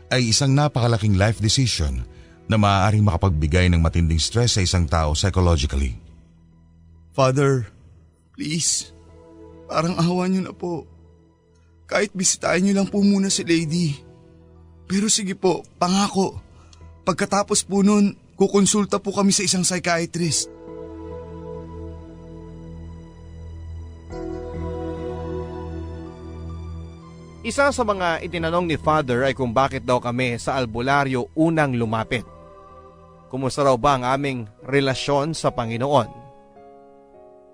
ay isang napakalaking life decision na maaaring makapagbigay ng matinding stress sa isang tao psychologically. Father, please, parang ahawan niyo na po. Kahit bisitahin niyo lang po muna si Lady. Pero sige po, pangako. Pagkatapos po nun, kukonsulta po kami sa isang psychiatrist. Isa sa mga itinanong ni Father ay kung bakit daw kami sa albularyo unang lumapit. Kumusta raw ba ang aming relasyon sa Panginoon?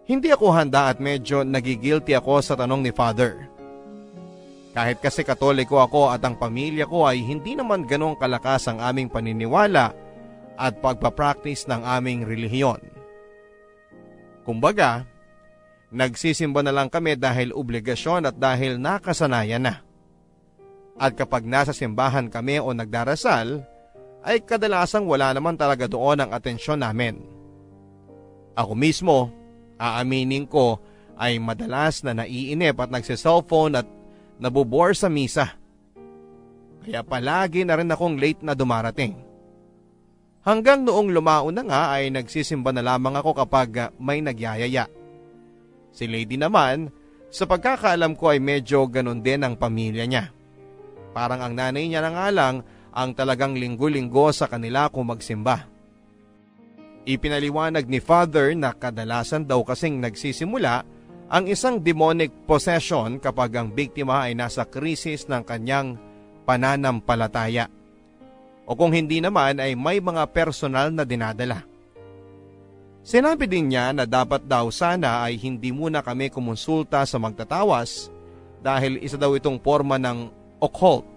Hindi ako handa at medyo nagigilty ako sa tanong ni Father. Kahit kasi Katoliko ako at ang pamilya ko ay hindi naman ganong kalakas ang aming paniniwala at pagpapractice ng aming relihiyon. Kumbaga, nagsisimba na lang kami dahil obligasyon at dahil nakasanayan na. At kapag nasa simbahan kami o nagdarasal, ay kadalasang wala naman talaga doon ang atensyon namin. Ako mismo, aaminin ko, ay madalas na naiinip at nagsiselfone at nabubore sa misa. Kaya palagi na rin akong late na dumarating. Hanggang noong lumao na nga ay nagsisimba na lamang ako kapag may nagyayaya. Si Lady naman, sa pagkakaalam ko ay medyo ganun din ang pamilya niya. Parang ang nanay niya na nga lang ang talagang linggo-linggo sa kanila kung magsimba. Ipinaliwanag ni Father na kadalasan daw kasing nagsisimula ang isang demonic possession kapag ang biktima ay nasa krisis ng kanyang pananampalataya. O kung hindi naman ay may mga personal na dinadala. Sinabi din niya na dapat daw sana ay hindi muna kami kumonsulta sa magtatawas dahil isa daw itong forma ng occult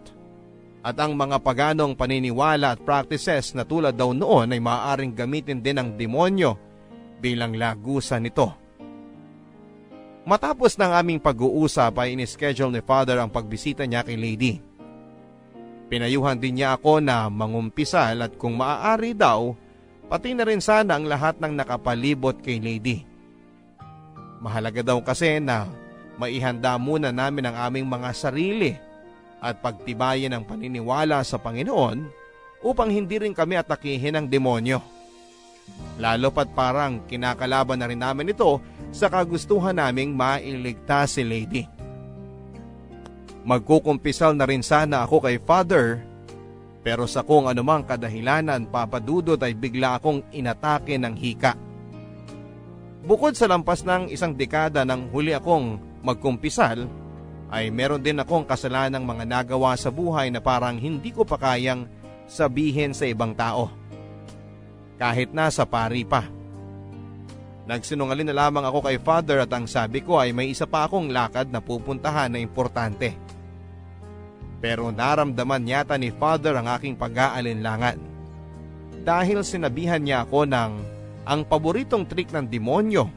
at ang mga paganong paniniwala at practices na tulad daw noon ay maaaring gamitin din ng demonyo bilang lagusan nito. Matapos ng aming pag-uusap ay inischedule ni Father ang pagbisita niya kay Lady. Pinayuhan din niya ako na mangumpisal at kung maaari daw, pati na rin sana ang lahat ng nakapalibot kay Lady. Mahalaga daw kasi na maihanda muna namin ang aming mga sarili at pagtibayin ang paniniwala sa Panginoon upang hindi rin kami atakihin ng demonyo. Lalo pat parang kinakalaban na rin namin ito sa kagustuhan naming mailigtas si Lady. Magkukumpisal na rin sana ako kay Father, pero sa kung anumang kadahilanan, Papa Dudut, ay bigla akong inatake ng hika. Bukod sa lampas ng isang dekada nang huli akong magkumpisal, ay meron din akong kasalanang mga nagawa sa buhay na parang hindi ko pa kayang sabihin sa ibang tao. Kahit nasa pari pa. Nagsinungaling na lamang ako kay Father at ang sabi ko ay may isa pa akong lakad na pupuntahan na importante. Pero naramdaman yata ni Father ang aking pag-aalinlangan. Dahil sinabihan niya ako ng ang paboritong trick ng demonyo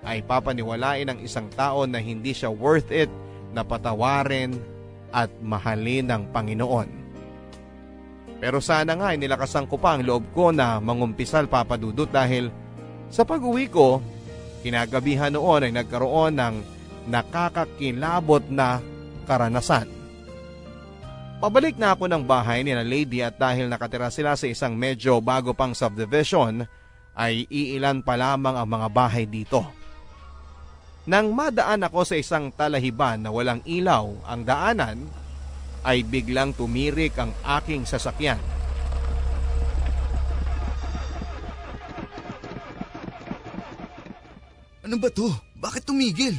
ay papaniwalain ng isang tao na hindi siya worth it na patawarin at mahalin ng Panginoon. Pero sana nga ay nilakasan ko pa ang loob ko na mangumpisal, Papa Dudut, dahil sa pag-uwi ko, kinagabihan noon ay nagkaroon ng nakakakilabot na karanasan. Pabalik na ako ng bahay ni na Lady at dahil nakatira sila sa isang medyo bago pang subdivision, ay iilan pa lamang ang mga bahay dito. Nang madaan ako sa isang talahiban na walang ilaw ang daanan, ay biglang tumirik ang aking sasakyan. Ano ba to? Bakit tumigil?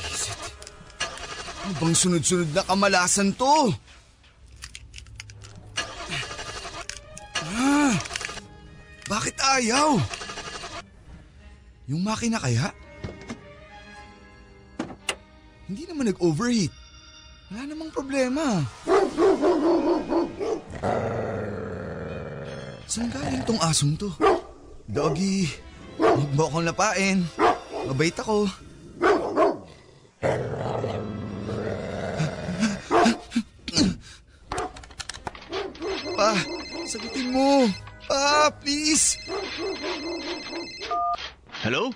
Isit. Ano bang sunod-sunod na kamalasan to? Bakit ayaw? Yung makina kaya? Hindi naman nag-overheat. Wala namang problema. Saan galing tong asong to? Doggy, huwag mo akong lapain. Mabait ako. Pa, sagutin mo. Pa, please. Hello?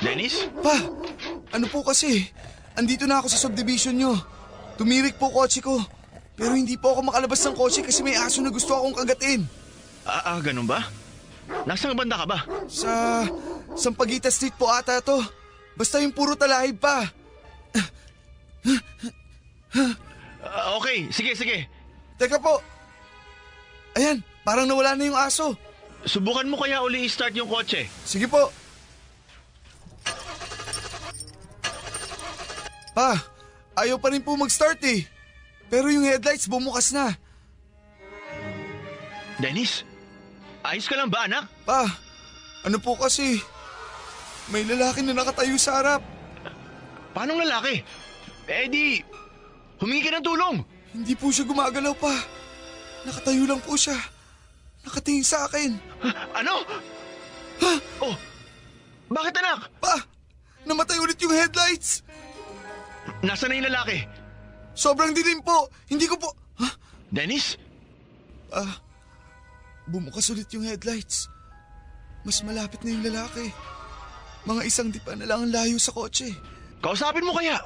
Dennis? Pa, ano po kasi? Andito na ako sa subdivision nyo. Tumirik po kotse ko. Pero hindi po ako makalabas ng kotse kasi may aso na gusto akong kagatin. Ganun ba? Nasaan banda ka ba? Sa Sampaguita Street po ata to. Basta yung puro talahib pa. Okay, sige. Teka po. Ayan, parang nawala na yung aso. Subukan mo kaya uli i-start yung kotse. Sige po. Pa, ayaw pa rin po mag-start eh. Pero yung headlights bumukas na. Dennis, ayos ka lang ba, anak? Pa, ano po kasi? May lalaki na nakatayo sa harap. Paanong lalaki? Di, humingi ka ng tulong. Hindi po siya gumagalaw pa. Nakatayo lang po siya. Nakatingin sa akin. Ano? Ha? Oh, bakit anak? Pa, namatay ulit yung headlights. Nasaan na yung lalaki? Sobrang dilim po. Hindi ko po... Ha? Dennis? Bumukas ulit yung headlights. Mas malapit na yung lalaki. Mga isang dipa na lang ang layo sa kotse. Kausapin mo kaya?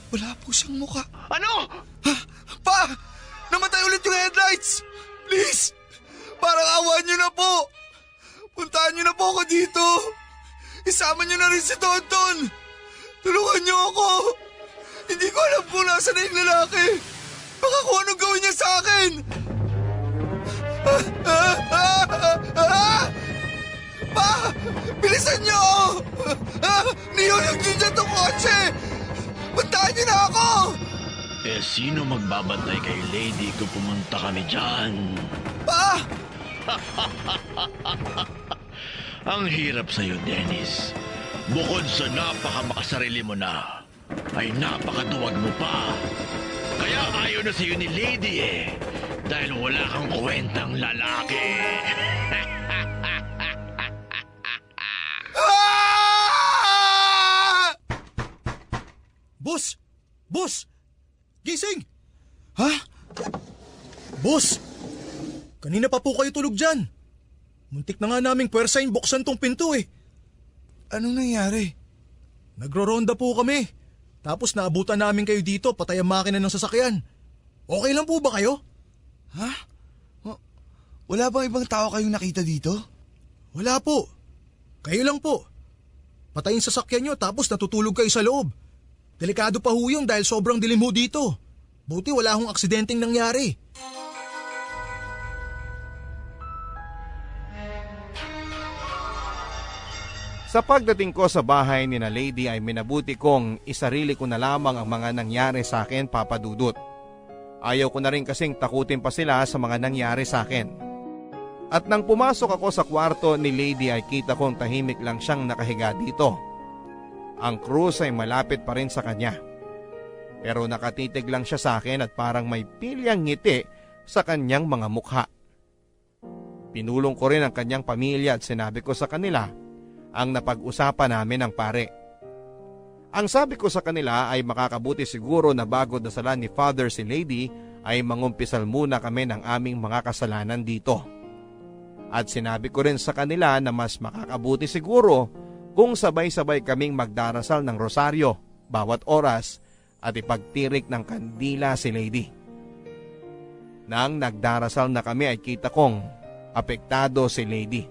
Wala po siyang mukha. Ano? Pa! Namatay ulit yung headlights! Please! Parang awan niyo na po! Puntahan niyo na po ako dito! Isama niyo na rin si Tonton! Tulungan niyo ako! Hindi ko alam kung nasa na yung lalaki! Baka kung anong gawin niya sa akin! Pa! Bilisan niyo! Niyunog niyo dyan itong kotse! Puntahan niyo na ako! Sino magbabantay kay Lady kung pumunta kami dyan? Pa! Ang hirap sa'yo, Dennis. Bukod sa napakamakasarili mo na, ay napakaduwag mo pa. Kaya ayaw na sa'yo ni Lady dahil wala kang kwentang lalaki. Boss! Boss! Gising! Ha? Boss! Kanina pa po kayo tulog dyan. Muntik na nga naming pwersahin buksan tong pinto eh. Anong nangyari? Nagro-ronda po kami. Tapos naabutan namin kayo dito, patay ang makina ng sasakyan. Okay lang po ba kayo? Ha? Wala bang ibang tao kayong nakita dito? Wala po. Kayo lang po. Patayin sasakyan nyo tapos natutulog kayo sa loob. Delikado pa ho yun dahil sobrang dilim ho dito. Buti wala hong aksidenteng nangyari. Sa pagdating ko sa bahay ni na Lady ay minabuti kong isarili ko na lamang ang mga nangyari sa akin, Papa Dudut. Ayaw ko na rin kasing takutin pa sila sa mga nangyari sa akin. At nang pumasok ako sa kwarto ni Lady ay kita kong tahimik lang siyang nakahiga dito. Ang krus ay malapit pa rin sa kanya. Pero nakatitig lang siya sa akin at parang may pilyang ngiti sa kanyang mga mukha. Pinulong ko rin ang kanyang pamilya at sinabi ko sa kanila ang napag-usapan namin ng pare. Ang sabi ko sa kanila ay makakabuti siguro na bago dasalan ni Father si Lady ay mangumpisal muna kami ng aming mga kasalanan dito. At sinabi ko rin sa kanila na mas makakabuti siguro kung sabay-sabay kaming magdarasal ng rosaryo bawat oras at ipagtirik ng kandila si Lady. Nang nagdarasal na kami ay kita kong apektado si Lady.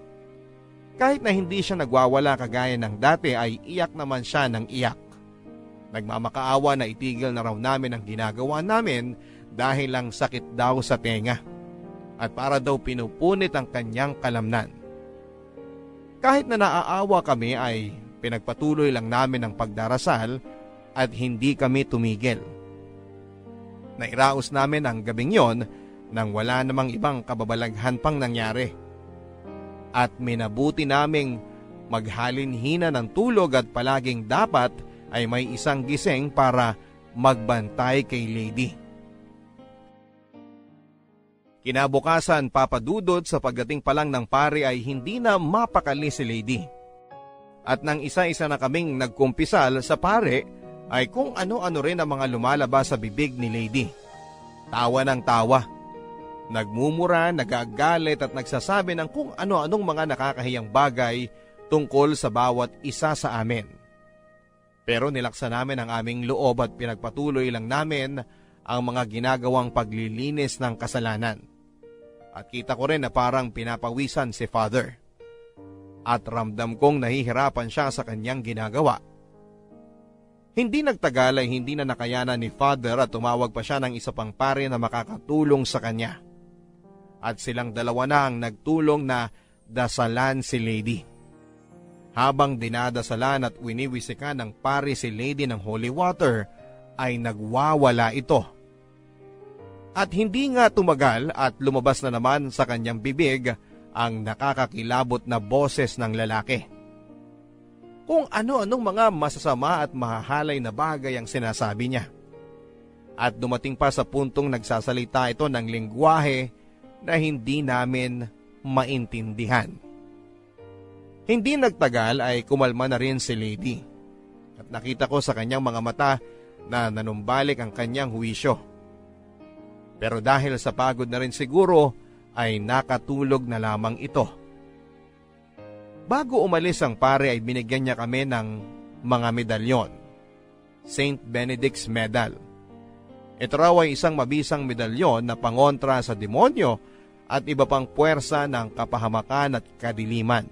Kahit na hindi siya nagwawala kagaya ng dati ay iyak naman siya ng iyak. Nagmamakaawa na itigil na raw namin ang ginagawa namin dahil lang sakit daw sa tenga at para daw pinupunit ang kanyang kalamnan. Kahit na naaawa kami ay pinagpatuloy lang namin ang pagdarasal at hindi kami tumigil. Nairaos namin ang gabing yon nang wala namang ibang kababalaghan pang nangyari. At minabuti naming maghalinhina ng tulog at palaging dapat ay may isang gising para magbantay kay Lady. Kinabukasan, Papa Dudut, sa pagdating pa lang ng pare ay hindi na mapakali si Lady. At nang isa-isa na kaming nagkumpisal sa pare ay kung ano-ano rin ang mga lumalabas sa bibig ni Lady. Tawa ng tawa. Nagmumura, nagagalit at nagsasabi ng kung ano-anong mga nakakahiyang bagay tungkol sa bawat isa sa amin. Pero nilaksan namin ang aming loob at pinagpatuloy lang namin ang mga ginagawang paglilinis ng kasalanan. At kita ko rin na parang pinapawisan si Father. At ramdam kong nahihirapan siya sa kanyang ginagawa. Hindi nagtagal ay hindi na nakayanan ni Father at tumawag pa siya ng isa pang pare na makakatulong sa kanya. At silang dalawa na ang nagtulong na dasalan si Lady. Habang dinadasalan at winiwisikan ng pare si Lady ng holy water, ay nagwawala ito. At hindi nga tumagal at lumabas na naman sa kanyang bibig ang nakakakilabot na boses ng lalaki. Kung ano-anong mga masasama at mahahalay na bagay ang sinasabi niya. At dumating pa sa puntong nagsasalita ito ng lengguwahe na hindi namin maintindihan. Hindi nagtagal ay kumalma na rin si Lady. At nakita ko sa kanyang mga mata na nanumbalik ang kanyang huwisyo. Pero dahil sa pagod na rin siguro ay nakatulog na lamang ito. Bago umalis ang pare ay binigyan niya kami ng mga medalyon. St. Benedict's Medal. Ito raw ay isang mabisang medalyon na pangontra sa demonyo at iba pang puwersa ng kapahamakan at kadiliman.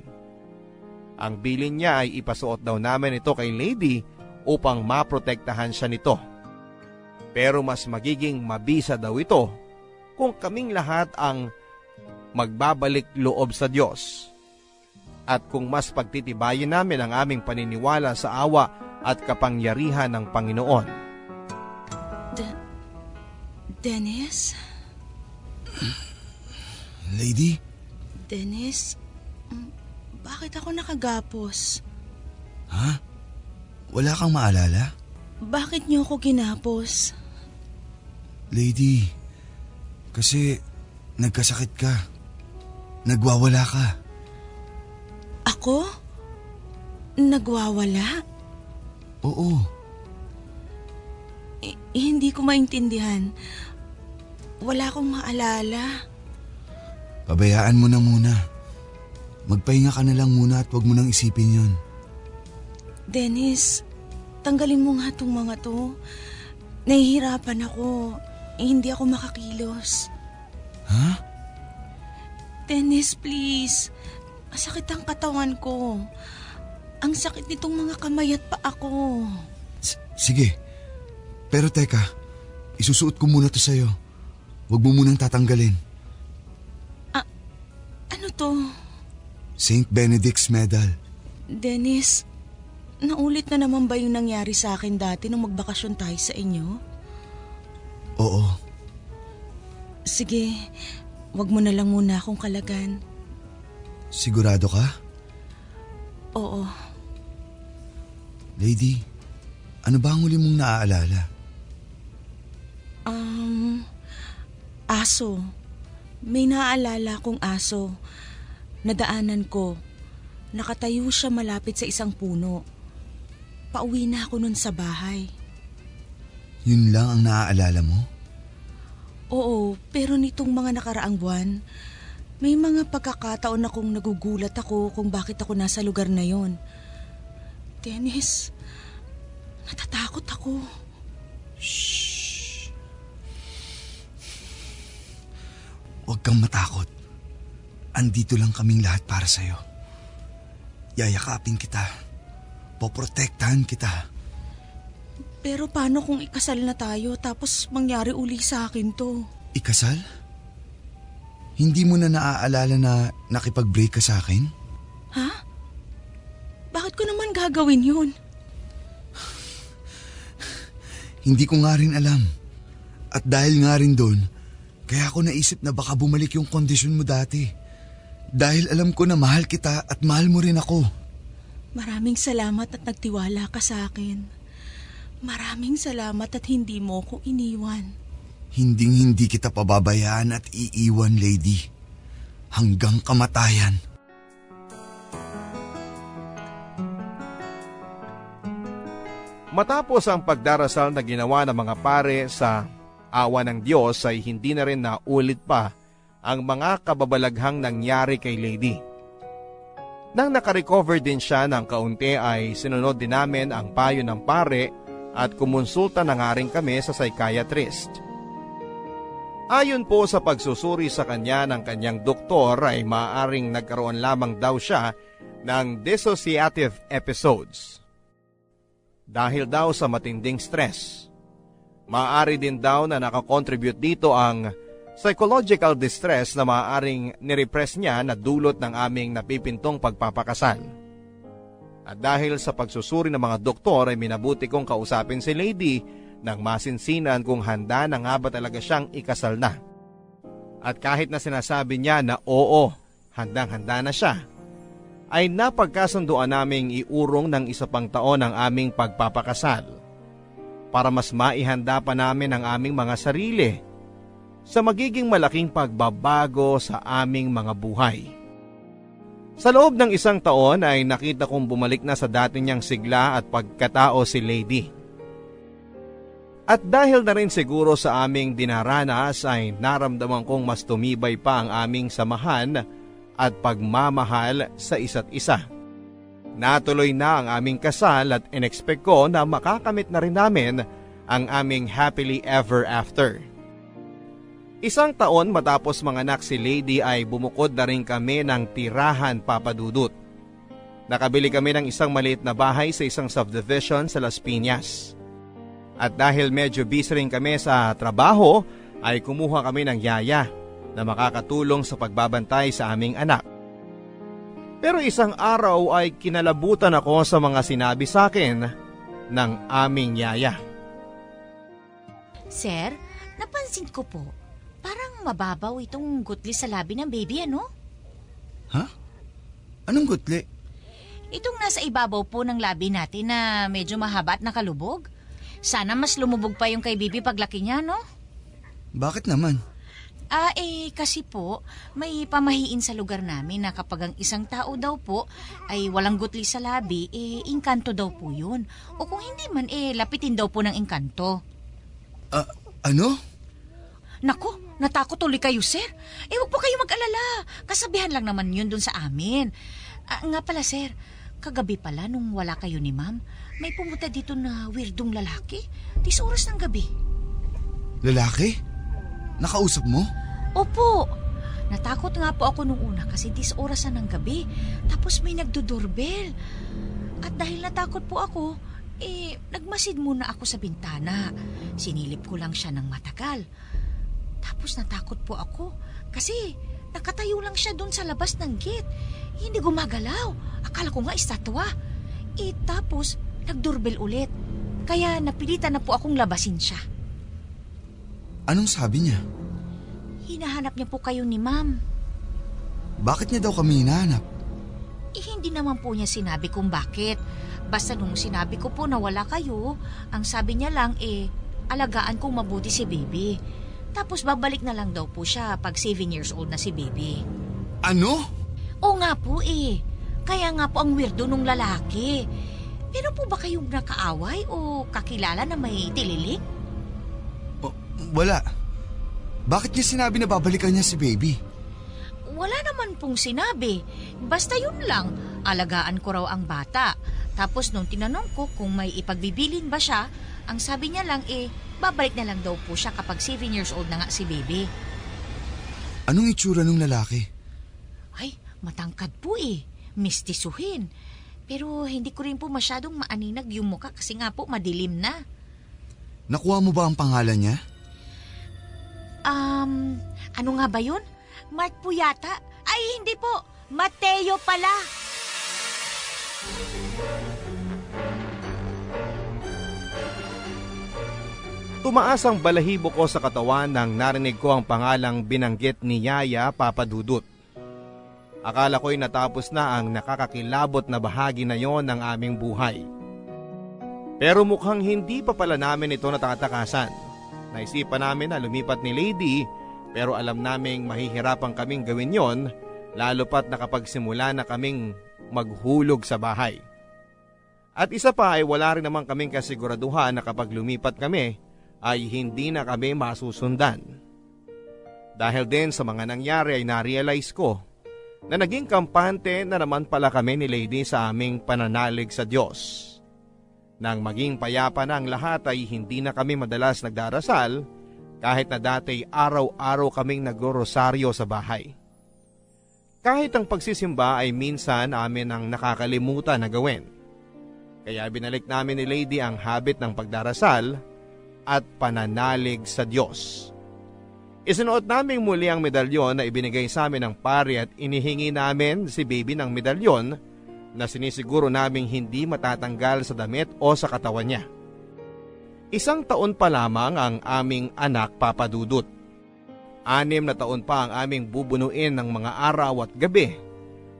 Ang bilin niya ay ipasuot daw namin ito kay Lady upang maprotektahan siya nito. Pero mas magiging mabisa daw ito kung kaming lahat ang magbabalik loob sa Diyos. At kung mas pagtitibayin namin ang aming paniniwala sa awa at kapangyarihan ng Panginoon. Dennis? Lady? Dennis? Bakit ako nakagapos? Ha? Wala kang maalala? Bakit niyo ako ginapos? Lady, kasi nagkasakit ka. Nagwawala ka. Ako? Nagwawala? Oo. Hindi ko maintindihan. Wala akong maalala. Pabayaan mo na muna. Magpahinga ka na lang muna at huwag mo nang isipin yun. Dennis, tanggalin mo nga tong mga to. Nahihirapan ako. Hindi ako makakilos. Ha? Dennis, please. Masakit ang katawan ko. Ang sakit nitong mga kamay at paa ko. Sige. Pero teka, isusuot ko muna to sa'yo. Huwag mo munang tatanggalin. Ano to? St. Benedict's Medal. Dennis, naulit na naman ba yung nangyari sa akin dati nung magbakasyon tayo sa inyo? Oo. Sige, wag mo na lang muna akong kalagan. Sigurado ka? Oo. Lady, ano ba ang huli mong naaalala? Aso. May naaalala akong aso. Nadaanan ko. Nakatayo siya malapit sa isang puno. Pauwi na ako nun sa bahay. Yun lang ang naaalala mo? Oo, pero nitong mga nakaraang buwan, may mga pagkakataon akong nagugulat ako kung bakit ako nasa lugar na yon. Dennis, natatakot ako. Shh! Huwag kang matakot. Andito lang kaming lahat para sa'yo. Yayakapin kita. Poprotektahan kita. Pero paano kung ikasal na tayo tapos mangyari uli sa akin to? Ikasal? Hindi mo na naaalala na nakipag-break ka sa akin? Ha? Bakit ko naman gagawin yun? Hindi ko nga rin alam. At dahil nga rin doon, kaya ako naisip na baka bumalik yung kondisyon mo dati. Dahil alam ko na mahal kita at mahal mo rin ako. Maraming salamat at nagtiwala ka sa akin. Maraming salamat at hindi mo ko iniwan. Hinding-hindi kita pababayaan at iiwan, lady. Hanggang kamatayan. Matapos ang pagdarasal na ginawa ng mga pare sa awa ng Diyos ay hindi na rin naulit pa ang mga kababalaghang nangyari kay Lady. Nang nakarecover din siya ng kaunti ay sinunod din namin ang payo ng pare at kumonsulta na nga rin kami sa psychiatrist. Ayon po sa pagsusuri sa kanya ng kanyang doktor ay maaaring nagkaroon lamang daw siya ng dissociative episodes. Dahil daw sa matinding stress. Maaari din daw na nakakontribute dito ang psychological distress na maaaring nirepress niya na dulot ng aming napipintong pagpapakasal. At dahil sa pagsusuri ng mga doktor ay minabuti kong kausapin si Lady nang masinsinan kung handa na nga ba talaga siyang ikasal na. At kahit na sinasabi niya na oo, handang-handa na siya, ay napagkasunduan naming iurong ng isa pang taon ang aming pagpapakasal para mas maihanda pa namin ang aming mga sarili sa magiging malaking pagbabago sa aming mga buhay. Sa loob ng isang taon ay nakita kong bumalik na sa dati niyang sigla at pagkatao si Lady. At dahil na rin siguro sa aming dinaranas ay naramdaman kong mas tumibay pa ang aming samahan at pagmamahal sa isa't isa. Natuloy na ang aming kasal at inexpect ko na makakamit na rin namin ang aming happily ever after. Isang taon matapos manganak si Lady ay bumukod na rin kami ng tirahan, Papa Dudut. Nakabili kami ng isang maliit na bahay sa isang subdivision sa Las Piñas. At dahil medyo busy rin kami sa trabaho ay kumuha kami ng yaya na makakatulong sa pagbabantay sa aming anak. Pero isang araw ay kinalabutan ako sa mga sinabi sa akin ng aming yaya. Sir, napansin ko po, parang mababaw itong gutli sa labi ng baby, ano? Ha? Anong gutli? Itong nasa ibabaw po ng labi natin na medyo mahaba at nakalubog. Sana mas lumubog pa yung kay baby paglaki niya, no? Bakit naman? Kasi po, may pamahiin sa lugar namin na kapag ang isang tao daw po ay walang gutli sa labi, engkanto daw po yun. O kung hindi man, lapitin daw po ng engkanto. Ano? Naku, natakot ulit kayo, sir. Huwag po kayo mag-alala. Kasabihan lang naman yun dun sa amin. Nga pala, sir, kagabi pala nung wala kayo ni ma'am, may pumunta dito na weirdong lalaki. 10 oras ng gabi. Lalaki? Nakausap mo? Opo. Natakot nga po ako nung una kasi 10 oras na ng gabi. Tapos may nagdo-doorbell. At dahil natakot po ako, nagmasid muna ako sa bintana. Sinilip ko lang siya ng matagal. Tapos natakot po ako kasi nakatayo lang siya doon sa labas ng gate. Hindi gumagalaw. Akala ko nga estatwa. Tapos nag-doorbell ulit. Kaya napilitan na po akong labasin siya. Anong sabi niya? Hinahanap niya po kayo ni ma'am. Bakit niya daw kami hinahanap? Hindi naman po niya sinabi kung bakit. Basta nung sinabi ko po na wala kayo, ang sabi niya lang alagaan kong mabuti si baby. Tapos babalik na lang daw po siya pag 7 years old na si baby. Ano? Oo nga po Kaya nga po ang weirdo nung lalaki. Pero po ba kayong nakaaway o kakilala na may tililing? Wala. Bakit niya sinabi na babalikan niya si baby? Wala naman pong sinabi. Basta yun lang, alagaan ko raw ang bata. Tapos nung tinanong ko kung may ipagbibilin ba siya, ang sabi niya lang babalik na lang daw po siya kapag 7 years old na nga si baby. Anong itsura ng lalaki? Ay, matangkad po mistisuhin. Pero hindi ko rin po masyadong maaninag yung mukha kasi nga po madilim na. Nakuha mo ba ang pangalan niya? Ano nga ba yun? Mark po yata. Ay, hindi po. Mateo pala. Tumaas ang balahibo ko sa katawan nang narinig ko ang pangalang binanggit ni Yaya Papadudut. Akala ko'y natapos na ang nakakakilabot na bahagi na yon ng aming buhay. Pero mukhang hindi pa pala namin ito natatakasan. Naisipan namin na lumipat ni Lady pero alam naming mahihirapan kaming gawin yon lalo pat nakapagsimula na kaming maghulog sa bahay. At isa pa ay wala rin naman kaming kasiguraduhan na kapag lumipat kami ay hindi na kami masusundan. Dahil din sa mga nangyari ay na-realize ko na naging kampante na naman pala kami ni Lady sa aming pananalig sa Diyos. Nang maging payapa na ang lahat ay hindi na kami madalas nagdarasal kahit na dati araw-araw kaming nagro-rosaryo sa bahay. Kahit ang pagsisimba ay minsan amin ang nakakalimutan na gawin. Kaya binalik namin ni Lady ang habit ng pagdarasal at pananalig sa Diyos. Isinuot naming muli ang medalyon na ibinigay sa amin ng pari at inihingi namin si baby ng medalyon na sinisiguro naming hindi matatanggal sa damit o sa katawan niya. 1 taon pa lamang ang aming anak Papadudut. 6 na taon pa ang aming bubunuin ng mga araw at gabi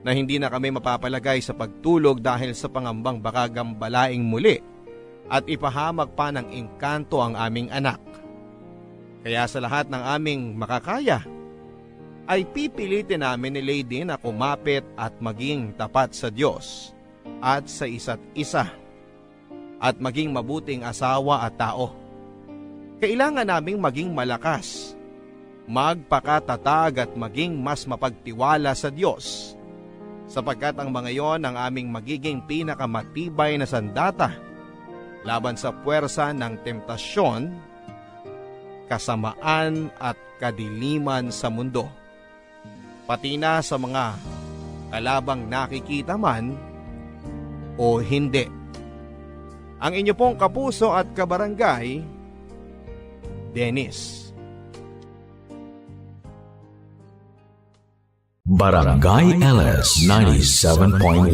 na hindi na kami mapapalagay sa pagtulog dahil sa pangambang baka gambalaing muli at ipahamak pa ng engkanto ang aming anak. Kaya sa lahat ng aming makakaya, ay pipilitin namin ni Lady na kumapit at maging tapat sa Diyos at sa isa't isa at maging mabuting asawa at tao. Kailangan naming maging malakas, magpakatatag at maging mas mapagtiwala sa Diyos sapagkat ang mga yon ang aming magiging pinakamatibay na sandata laban sa puwersa ng temptasyon, kasamaan at kadiliman sa mundo. Pati na sa mga kalabang nakikita man o hindi. Ang inyo pong kapuso at kabarangay, Dennis. Barangay LS 97.1.